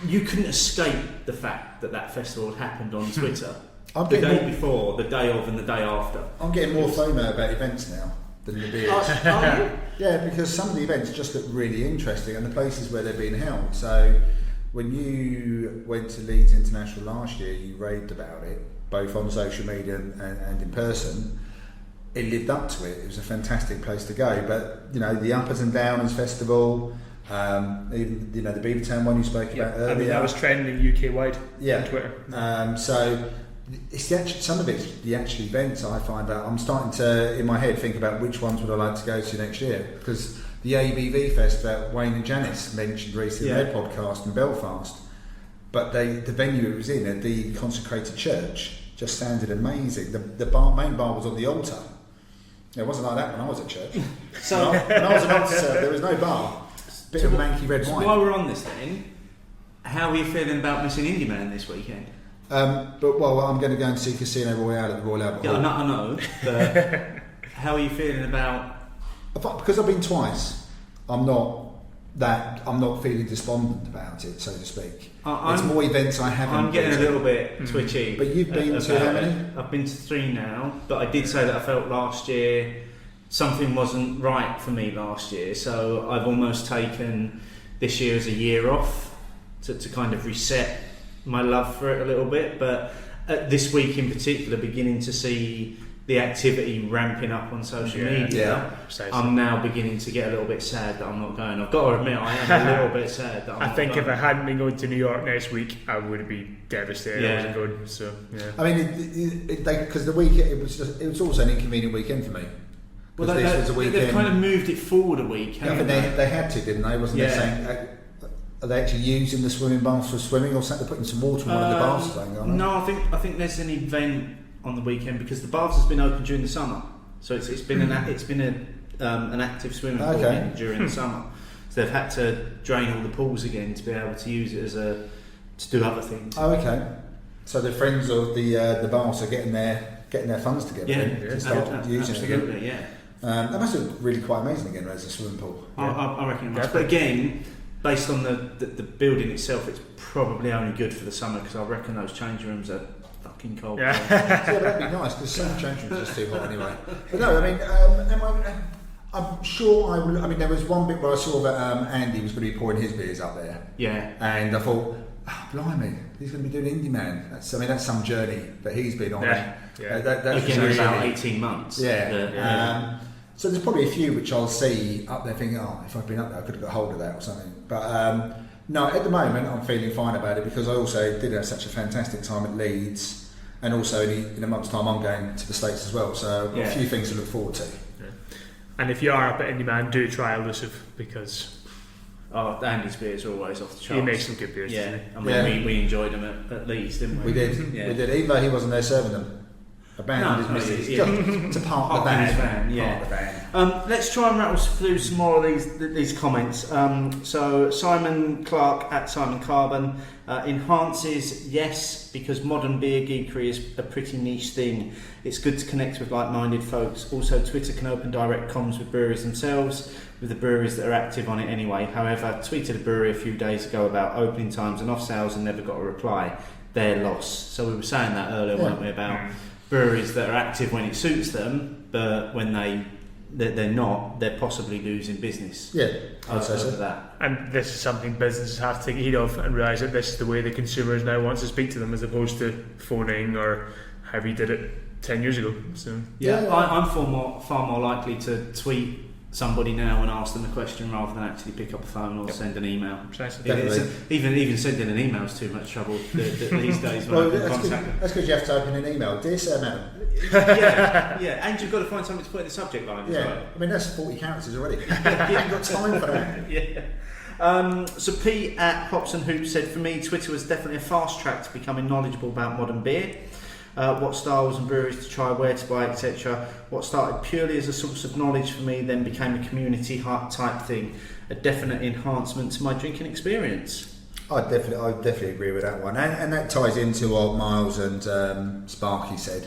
you couldn't escape the fact that festival had happened on Twitter. I'm The day before, the day of, and the day after. I'm getting more FOMO about events now than the beers. Are you? Yeah, because some of the events just look really interesting and the places where they're being held. So when you went to Leeds International last year, you raved about it, both on social media and in person. It lived up to it. It was a fantastic place to go. But, you know, the Uppers and Downers Festival, even, you know, the Beavertown one you spoke about earlier. I mean, that was trending UK-wide on Twitter. So it's some of it's the actual events I find out. I'm starting to, in my head, think about which ones would I like to go to next year, because the ABV Fest that Wayne and Janice mentioned recently in their podcast in Belfast, but the venue it was in, at the Consecrated Church, just sounded amazing. The main bar was on the altar. It wasn't like that when I was at church. So when I was an altar server, there was no bar. Bit of manky red wine. While we're on this then, how are you feeling about missing Indie Man this weekend? I'm going to go and see Casino Royale at the Royal Albert Hall. Yeah, I know, but how are you feeling about... Because I've been twice, I'm not feeling despondent about it, so to speak. It's more events I haven't. I'm getting a little bit twitchy. But you've been to how many? I've been to 3 now, but I did say that I felt last year something wasn't right for me last year, so I've almost taken this year as a year off to kind of reset my love for it a little bit. But this week in particular, beginning to see the activity ramping up on social media, I'm now beginning to get a little bit sad that I'm not going. I've got to admit, I am a little bit sad that I'm not going. If I hadn't been going to New York next week, I would be devastated. I wasn't going. So I mean, because the week it was also an inconvenient weekend for me. Well, they've kind of moved it forward a week. Haven't they had to, didn't they? Wasn't they saying? Are they actually using the swimming baths for swimming, or they're putting some water in one of the baths? No, I think there's an event on the weekend, because the baths has been open during the summer, so it's been an active swimming pool during the summer. So they've had to drain all the pools again to be able to use it to do other things. Oh, okay. So the friends of the baths are getting their funds together to start using it again. Yeah. That must look really quite amazing again as a swimming pool. I reckon it must. But again, based on the building itself, it's probably only good for the summer, because I reckon those change rooms are fucking cold. Yeah, but that'd be nice, because some change rooms are just too hot anyway. But no, I mean, I'm sure I will. I mean, there was one bit where I saw that Andy was going to be pouring his beers up there. Yeah. And I thought, blimey, he's going to be doing Indie Man. That's some journey that he's been on. That's really about 18 months. Yeah. So there's probably a few which I'll see up there thinking, if I'd been up there I could have got hold of that or something. But no, at the moment I'm feeling fine about it, because I also did have such a fantastic time at Leeds, and also in a month's time I'm going to the States as well, so I've got a few things to look forward to. Yeah. And if you are up at Indie Man, do try Elusive, because Andy's beers are always off the charts. He makes some good beers, doesn't he? I mean, we enjoyed them at Leeds, didn't we? We did, even though he wasn't there serving them. Abandoned his missus. It's a part of the band. Let's try and rattle through some more of these comments. So Simon Clark at Simon Carbon enhances, yes, because modern beer geekery is a pretty niche thing. It's good to connect with like-minded folks. Also, Twitter can open direct comms with breweries themselves, with the breweries that are active on it anyway. However, tweeted a brewery a few days ago about opening times and off sales and never got a reply. They're lost. So we were saying that earlier, weren't we, about breweries that are active when it suits them, but when they're not, they're possibly losing business. Yeah, I'd say so. That. And this is something businesses have to take heed of and realise that this is the way the consumers now want to speak to them, as opposed to phoning or however you did it 10 years ago. So I'm far more likely to tweet somebody now and ask them a question rather than actually pick up a phone or send an email. Even sending an email is too much trouble these days when I can contact them. That's because you have to open an email. Dear Sir, Madam. And you've got to find something to put in the subject line as well. I mean, that's 40 characters already. You haven't got time for that. So Pete at Hops and Hoops said, for me, Twitter was definitely a fast track to becoming knowledgeable about modern beer. What styles and breweries to try, where to buy, etc. What started purely as a source of knowledge for me then became a community type thing, a definite enhancement to my drinking experience. I definitely agree with that one, and that ties into what Miles and Sparky said,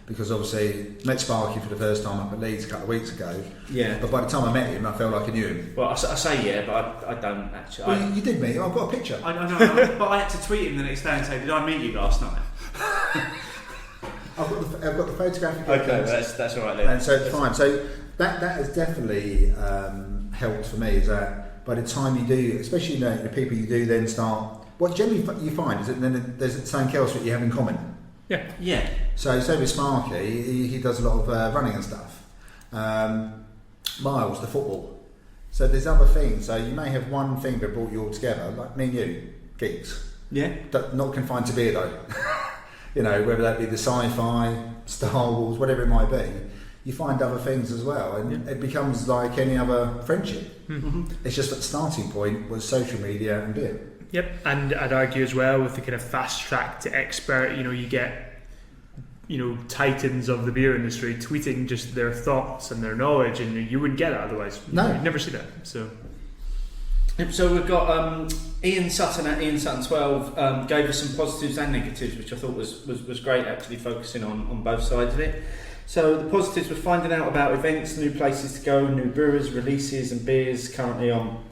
because obviously met Sparky for the first time up at Leeds a couple of weeks ago. Yeah. But by the time I met him, I felt like I knew him. Well, I say yeah, but I don't actually. Well, you did meet him. I've got a picture. I know, but I had to tweet him the next day and say, "Did I meet you last night?" I've got the photographic evidence. That's all right then. And so it's fine. So that has definitely helped for me. Is that by the time you do, especially the people you do then start. What generally you find is that then there's something else that you have in common. Yeah. So with Sparky, he does a lot of running and stuff. Miles, the football. So there's other things. So you may have one thing that brought you all together, like me and you, geeks. Yeah. Not confined to beer though. Whether that be the sci-fi, Star Wars, whatever it might be, you find other things as well, and it becomes like any other friendship. Mm-hmm. It's just that the starting point was social media and beer. Yep, and I'd argue as well with the kind of fast track to expert, you get, titans of the beer industry tweeting just their thoughts and their knowledge, and you wouldn't get it otherwise. No. You'd never see that. So we've got Ian Sutton at Ian Sutton 12 gave us some positives and negatives, which I thought was great, actually focusing on both sides of it. So the positives were finding out about events, new places to go, new brewers, releases and beers currently on.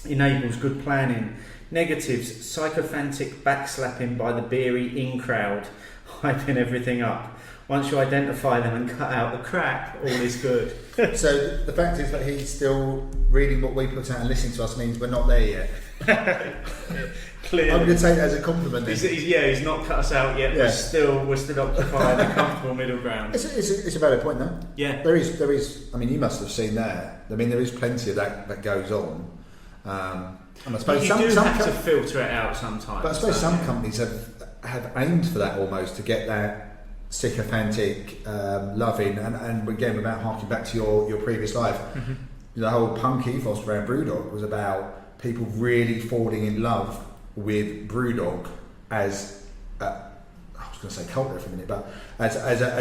Enables good planning. Negatives, sycophantic backslapping by the beery in crowd, hyping everything up. Once you identify them and cut out the crap, all is good. So the fact is that he's still reading what we put out and listening to us means we're not there yet. Clearly. I'm going to take that as a compliment. He's not cut us out yet. Yeah. We're still occupying a comfortable middle ground. It's a valid point, though. Yeah. There is. I mean, you must have seen that. I mean, there is plenty of that goes on. And I suppose you some have to filter it out sometimes. But I suppose some companies have aimed for that almost to get that sycophantic loving, and again, without harking back to your previous life, the whole punk ethos around Brewdog was about people really falling in love with Brewdog as I was going to say cult there for a minute, but as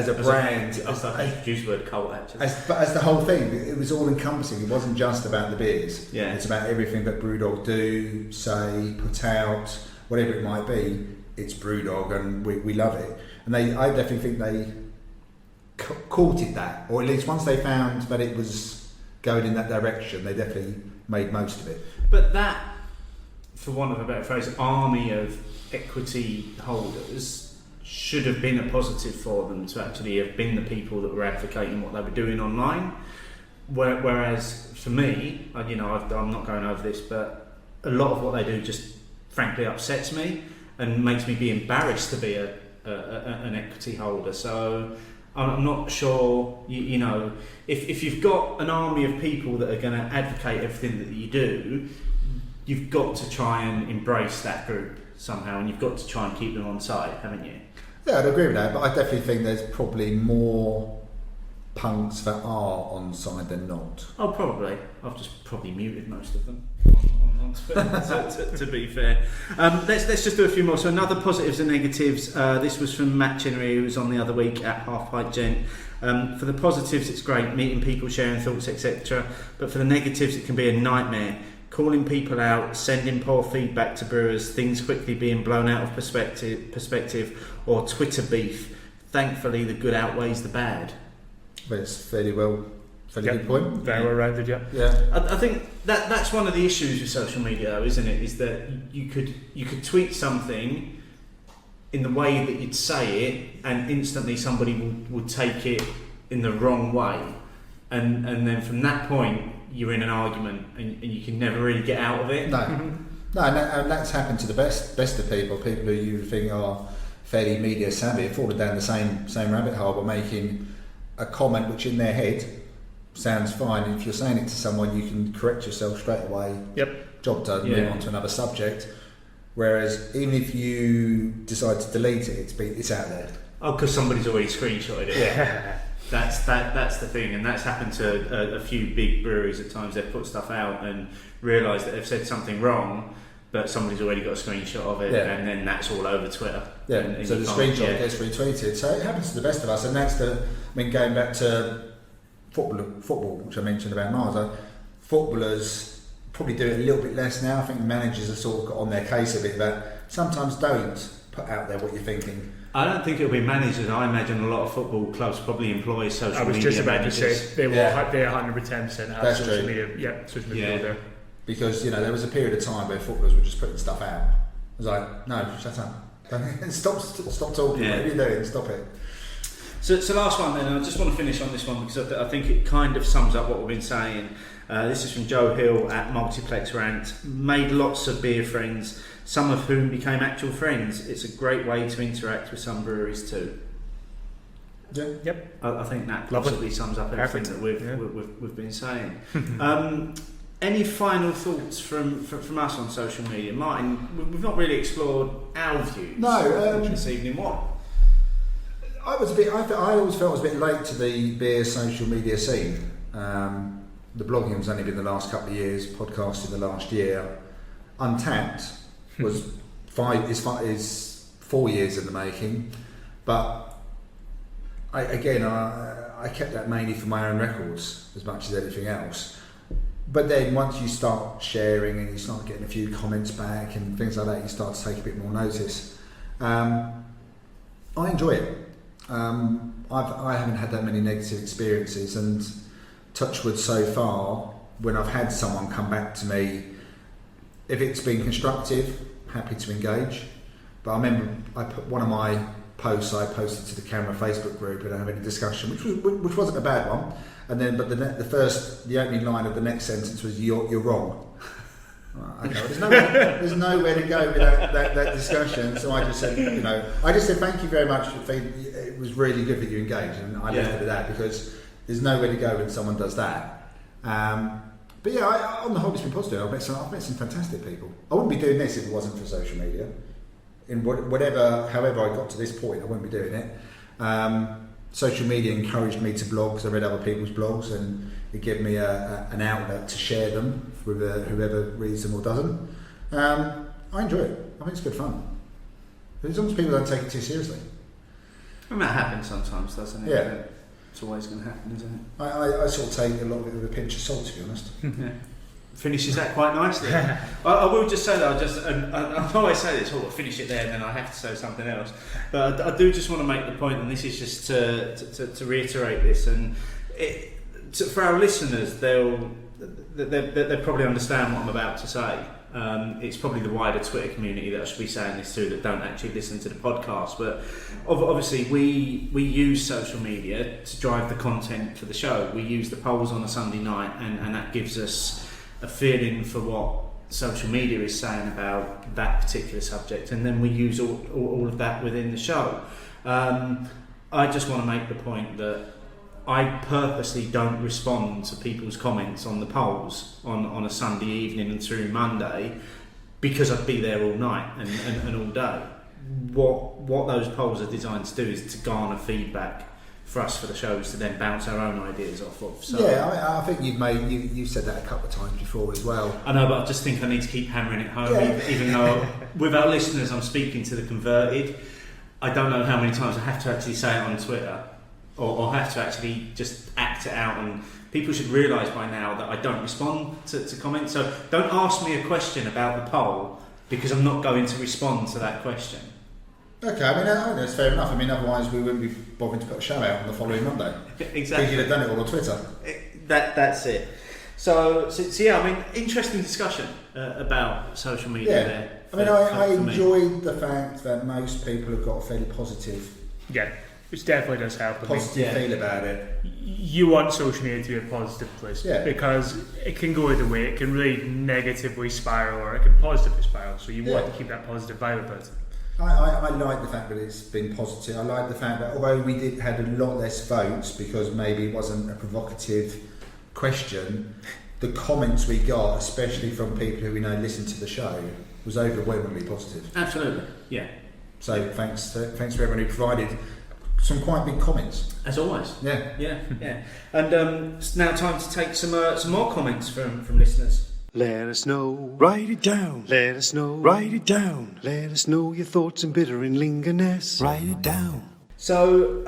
a brand. I use the word cult actually. But as the whole thing, it was all encompassing. It wasn't just about the beers. Yeah. It's about everything that Brewdog do, say, put out, whatever it might be. It's Brewdog, and we love it. And I definitely think they courted that, or at least once they found that it was going in that direction, they definitely made most of it. But that, for want of a better phrase, army of equity holders should have been a positive for them to actually have been the people that were advocating what they were doing online. Whereas for me, I'm not going over this, but a lot of what they do just frankly upsets me and makes me be embarrassed to be an equity holder. So I'm not sure, if you've got an army of people that are going to advocate everything that you do, you've got to try and embrace that group somehow, and you've got to try and keep them on side, haven't you? Yeah, I'd agree with that, but I definitely think there's probably more punks that are on side than not. Oh, probably. I've just probably muted most of them on Twitter, to be fair. Let's just do a few more. So another positives and negatives. This was from Matt Chinnery, who was on the other week at Half Pint Gent. For the positives, it's great, meeting people, sharing thoughts, etc. But for the negatives, it can be a nightmare. Calling people out, sending poor feedback to brewers, things quickly being blown out of perspective, or Twitter beef. Thankfully, the good outweighs the bad. But it's fairly good point. Very well rounded, yeah. I think that's one of the issues with social media, though, isn't it? Is that you could tweet something in the way that you'd say it, and instantly somebody would take it in the wrong way, and then from that point you're in an argument, and you can never really get out of it. No, and that's happened to the best of people who you think are fairly media savvy, have fallen down the same rabbit hole by making a comment which in their head sounds fine. And if you're saying it to someone, you can correct yourself straight away. Yep. Job done. Move on to another subject. Whereas even if you decide to delete it, it's out there. Oh, because somebody's already screenshotted it. Yeah. That's the thing, and that's happened to a few big breweries at times. They've put stuff out and realised that they've said something wrong, but somebody's already got a screenshot of it, and then that's all over Twitter. Yeah, and so the screenshot gets retweeted. So it happens to the best of us, and that's going back to football, which I mentioned about Mars. Footballers probably do it a little bit less now. I think the managers have sort of got on their case a bit, but sometimes don't put out there what you're thinking. I don't think it'll be managers. I imagine a lot of football clubs probably employ social media. I was just about managers. to say they 110% have That's social true. media. Yeah, social media there. Because there was a period of time where footballers were just putting stuff out. I was like, no, shut up. Stop talking. Yeah. What are you doing? Stop it. So last one then, I just want to finish on this one because I think it kind of sums up what we've been saying. This is from Joe Hill at Multiplex Rant. Made lots of beer friends, some of whom became actual friends. It's a great way to interact with some breweries too. Yeah. Yep. I think that Lovely. possibly sums up everything that we've been saying. Any final thoughts from us on social media? Martin, we've not really explored our views this evening. What? I always felt I was a bit late to the beer social media scene. The blogging has only been the last couple of years, podcasting the last year. Untapped was 4 years in the making, but I kept that mainly for my own records as much as anything else. But then once you start sharing and you start getting a few comments back and things like that, you start to take a bit more notice. I enjoy it. I haven't had that many negative experiences, and touch wood so far, when I've had someone come back to me, if it's been constructive, happy to engage. But I remember I put one of my posts I posted to the Camera Facebook group and I had a discussion, which wasn't a bad one. And then, but the opening line of the next sentence was "You're wrong." Right, okay, well, there's nowhere to go with that discussion. So I just said, thank you very much. It was really good that you engaged, and I left it at that because there's nowhere to go when someone does that. But yeah, on the whole, it's been positive. I've met some fantastic people. I wouldn't be doing this if it wasn't for social media. However I got to this point, I wouldn't be doing it. Social media encouraged me to blog because I read other people's blogs, and it gave me an outlet to share them with whoever reads them or doesn't. I enjoy it. I think it's good fun. But as long as people don't take it too seriously. And that happens sometimes, doesn't it? Yeah. It's always going to happen, isn't it? I sort of take a lot of it with a pinch of salt, to be honest. Yeah. Finishes that quite nicely. I will just say that I always say this, finish it there, and then I have to say something else. But I do just want to make the point, and this is just to reiterate this, and for our listeners, they'll probably understand what I'm about to say. It's probably the wider Twitter community that I should be saying this to that don't actually listen to the podcast. But obviously, we use social media to drive the content for the show. We use the polls on a Sunday night, and that gives us a feeling for what social media is saying about that particular subject, and then we use all of that within the show. I just want to make the point that I purposely don't respond to people's comments on the polls on a Sunday evening and through Monday because I'd be there all night and all day. What those polls are designed to do is to garner feedback for us for the shows to then bounce our own ideas off of. So, yeah, I think you've said that a couple of times before as well. I know, but I just think I need to keep hammering it home, even though with our listeners I'm speaking to the converted. I don't know how many times I have to actually say it on Twitter or have to actually just act it out, and people should realise by now that I don't respond to comments. So don't ask me a question about the poll because I'm not going to respond to that question. Okay, I mean that's fair enough. I mean, otherwise we wouldn't be bothering to put a show out on the following Monday. Exactly. You'd have done it all on Twitter. That's it. So yeah, I mean, interesting discussion about social media there. I mean, I enjoyed the fact that most people have got a fairly positive. Yeah, which definitely does help. Positive feel about it. You want social media to be a positive place because it can go either way. It can really negatively spiral, or it can positively spiral. So you want to keep that positive vibe about it. I like the fact that it's been positive. I like the fact that although we had a lot less votes because maybe it wasn't a provocative question, the comments we got, especially from people who we know listen to the show, was overwhelmingly positive. Absolutely, yeah. So thanks for everyone who provided some quite big comments. As always. Yeah. And it's now time to take some more comments from listeners. Let us know, write it down. Let us know, write it down. Let us know your thoughts and bitter and lingerness. Write it down. So,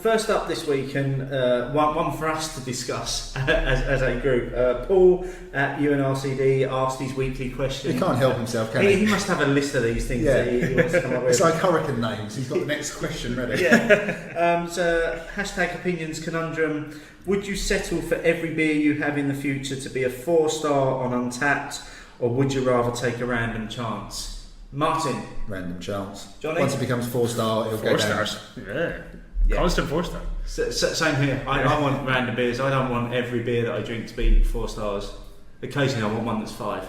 first up this week, and one for us to discuss as a group. Paul at UNRCD asked his weekly question. He can't help himself, can he? He must have a list of these things that he wants to come up with. It's like hurricane names. He's got the next question ready. Yeah. So, #Opinions Conundrum. Would you settle for every beer you have in the future to be a 4-star on Untapped, or would you rather take a random chance? Martin. Random chance. Johnny? Once it becomes 4-star, it'll go down. 4 stars. Yeah. Constant 4 star. Same here. I want random beers. I don't want every beer that I drink to be 4 stars. Occasionally I want one that's 5.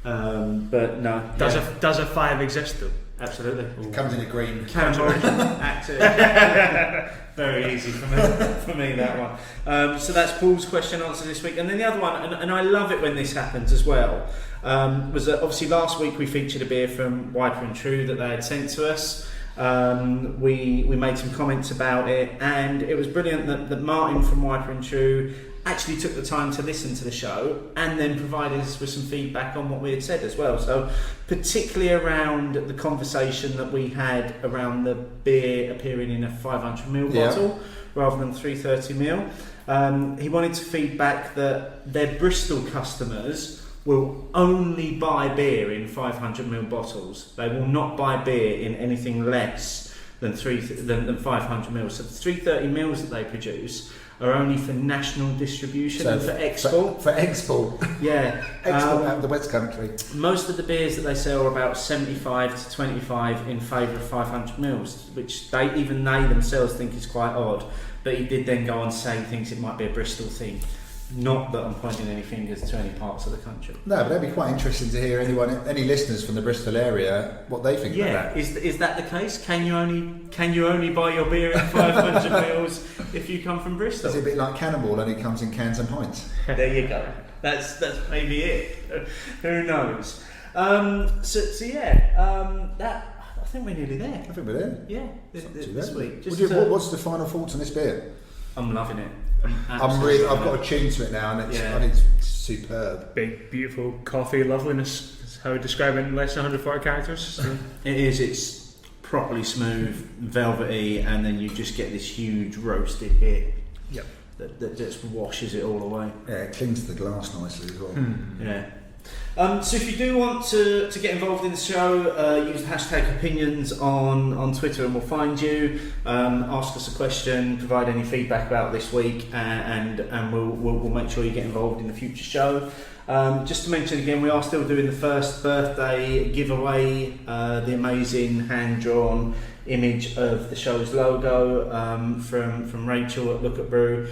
But no. Does a 5 exist though? Absolutely. It comes in a green. Caramel. Active. Very easy for me that one. So that's Paul's question answer this week. And then the other one, and I love it when this happens as well, was that obviously last week we featured a beer from Wiper and True that they had sent to us. We made some comments about it, and it was brilliant that Martin from Wiper and True actually took the time to listen to the show and then provided us with some feedback on what we had said as well. So particularly around the conversation that we had around the beer appearing in a 500ml bottle rather than 330ml. He wanted to feedback that their Bristol customers will only buy beer in 500ml bottles. They will not buy beer in anything less than 500ml. So the 330ml that they produce are only for national distribution and for export. For export. Yeah. Export out of the West Country. Most of the beers that they sell are about 75 to 25 in favour of 500ml, which they themselves think is quite odd. But he did then go on to say he thinks it might be a Bristol thing. Not that I'm pointing any fingers to any parts of the country. No, but that'd be quite interesting to hear any listeners from the Bristol area what they think about that. Is that the case? Can you only buy your beer in 500ml if you come from Bristol? It's a bit like Cannonball, only comes in cans and pints. There you go. That's maybe it. Who knows? That I think we're nearly there. I think we're there. Yeah, this week. What's the final thoughts on this beer? I'm loving it. I've got a tune to it now, and I think it's superb. Big, beautiful coffee loveliness. That's how I describe it in less than 140 characters. So. It is. It's properly smooth, velvety, and then you just get this huge roasted hit. Yep. That just washes it all away. Yeah, it clings to the glass nicely as well. Yeah. So if you do want to get involved in the show, use the #Opinions on Twitter and we'll find you. Ask us a question, provide any feedback about this week, and we'll make sure you get involved in the future show. Just to mention again, we are still doing the first birthday giveaway, the amazing hand-drawn image of the show's logo from Rachel at Look at Brew.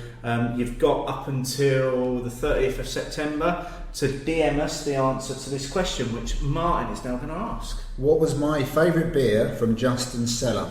You've got up until the 30th of September to DM us the answer to this question, which Martin is now going to ask. What was my favourite beer from Justin's cellar?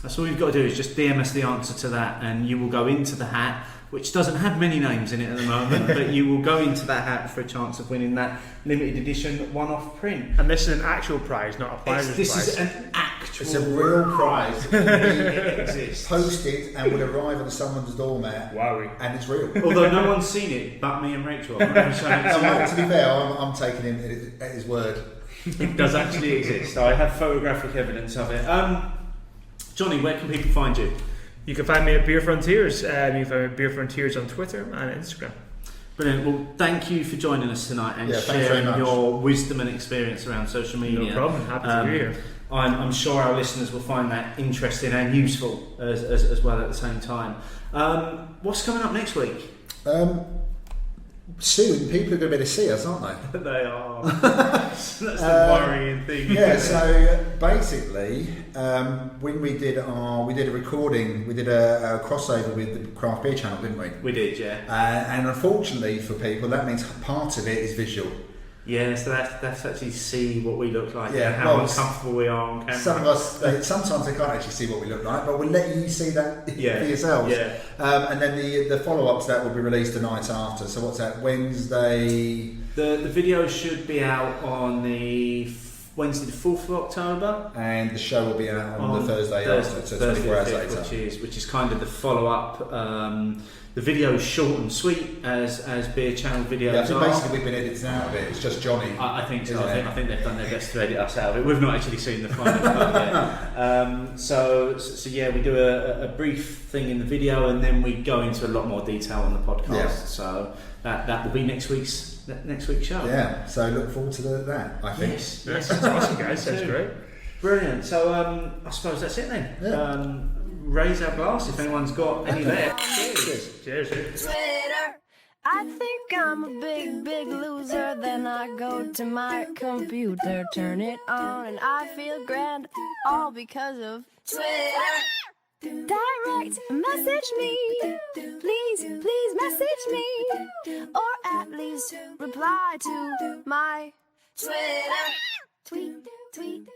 That's all you've got to do, is just DM us the answer to that, and you will go into the hat, which doesn't have many names in it at the moment, but you will go into that hat for a chance of winning that limited edition one-off print. And this is an actual prize, not a prize. This is an actual It's a real prize. It exists. Posted and will arrive on someone's doormat. Wowie. And it's real. Although no one's seen it but me and Rachel. I'm not showing it To be fair, I'm taking him at his word. It does actually exist. I have photographic evidence of it. Johnny, where can people find you? You can find me at Beer Frontiers. You can find me at Beer Frontiers on Twitter and Instagram. Brilliant. Well, thank you for joining us tonight and sharing your wisdom and experience around social media. No problem. Happy to be here. I'm sure our listeners will find that interesting and useful as well at the same time. What's coming up next week? Soon, people are going to be able to see us, aren't they? They are. That's the worrying thing. Yeah. So basically, when we did a recording, we did a crossover with the Craft Beer Channel, didn't we? We did, yeah. And unfortunately for people, that means part of it is visual. Yeah, so that's actually see what we look like, yeah, and how uncomfortable we are on camera. Some of us, sometimes they can't actually see what we look like, but we'll let you see that for yourselves. Yeah. And then the follow-up to that will be released the night after. So what's that, Wednesday? The video should be out on the Wednesday the 4th of October. And the show will be out on the Thursday after, so 24 hours later. Which is kind of the follow-up The video's short and sweet as beer channel videos Yeah, I think are. basically we've been editing out of it. It's just Johnny. I think so. Isn't I think they've done their best to edit us out of it. We've not actually seen the final cut yet. So yeah, we do a brief thing in the video, and then we go into a lot more detail on the podcast. Yeah. So that will be next week's show. Yeah, so look forward to that, I think. Yes, That's awesome, guys. That's great. Brilliant. So I suppose that's it then. Yeah. Raise our glass if anyone's got any left. Cheers. Twitter. I think I'm a big loser. Then I go to my computer, turn it on, and I feel grand. All because of Twitter. Direct message me. Please message me. Or at least reply to my Twitter. Tweet.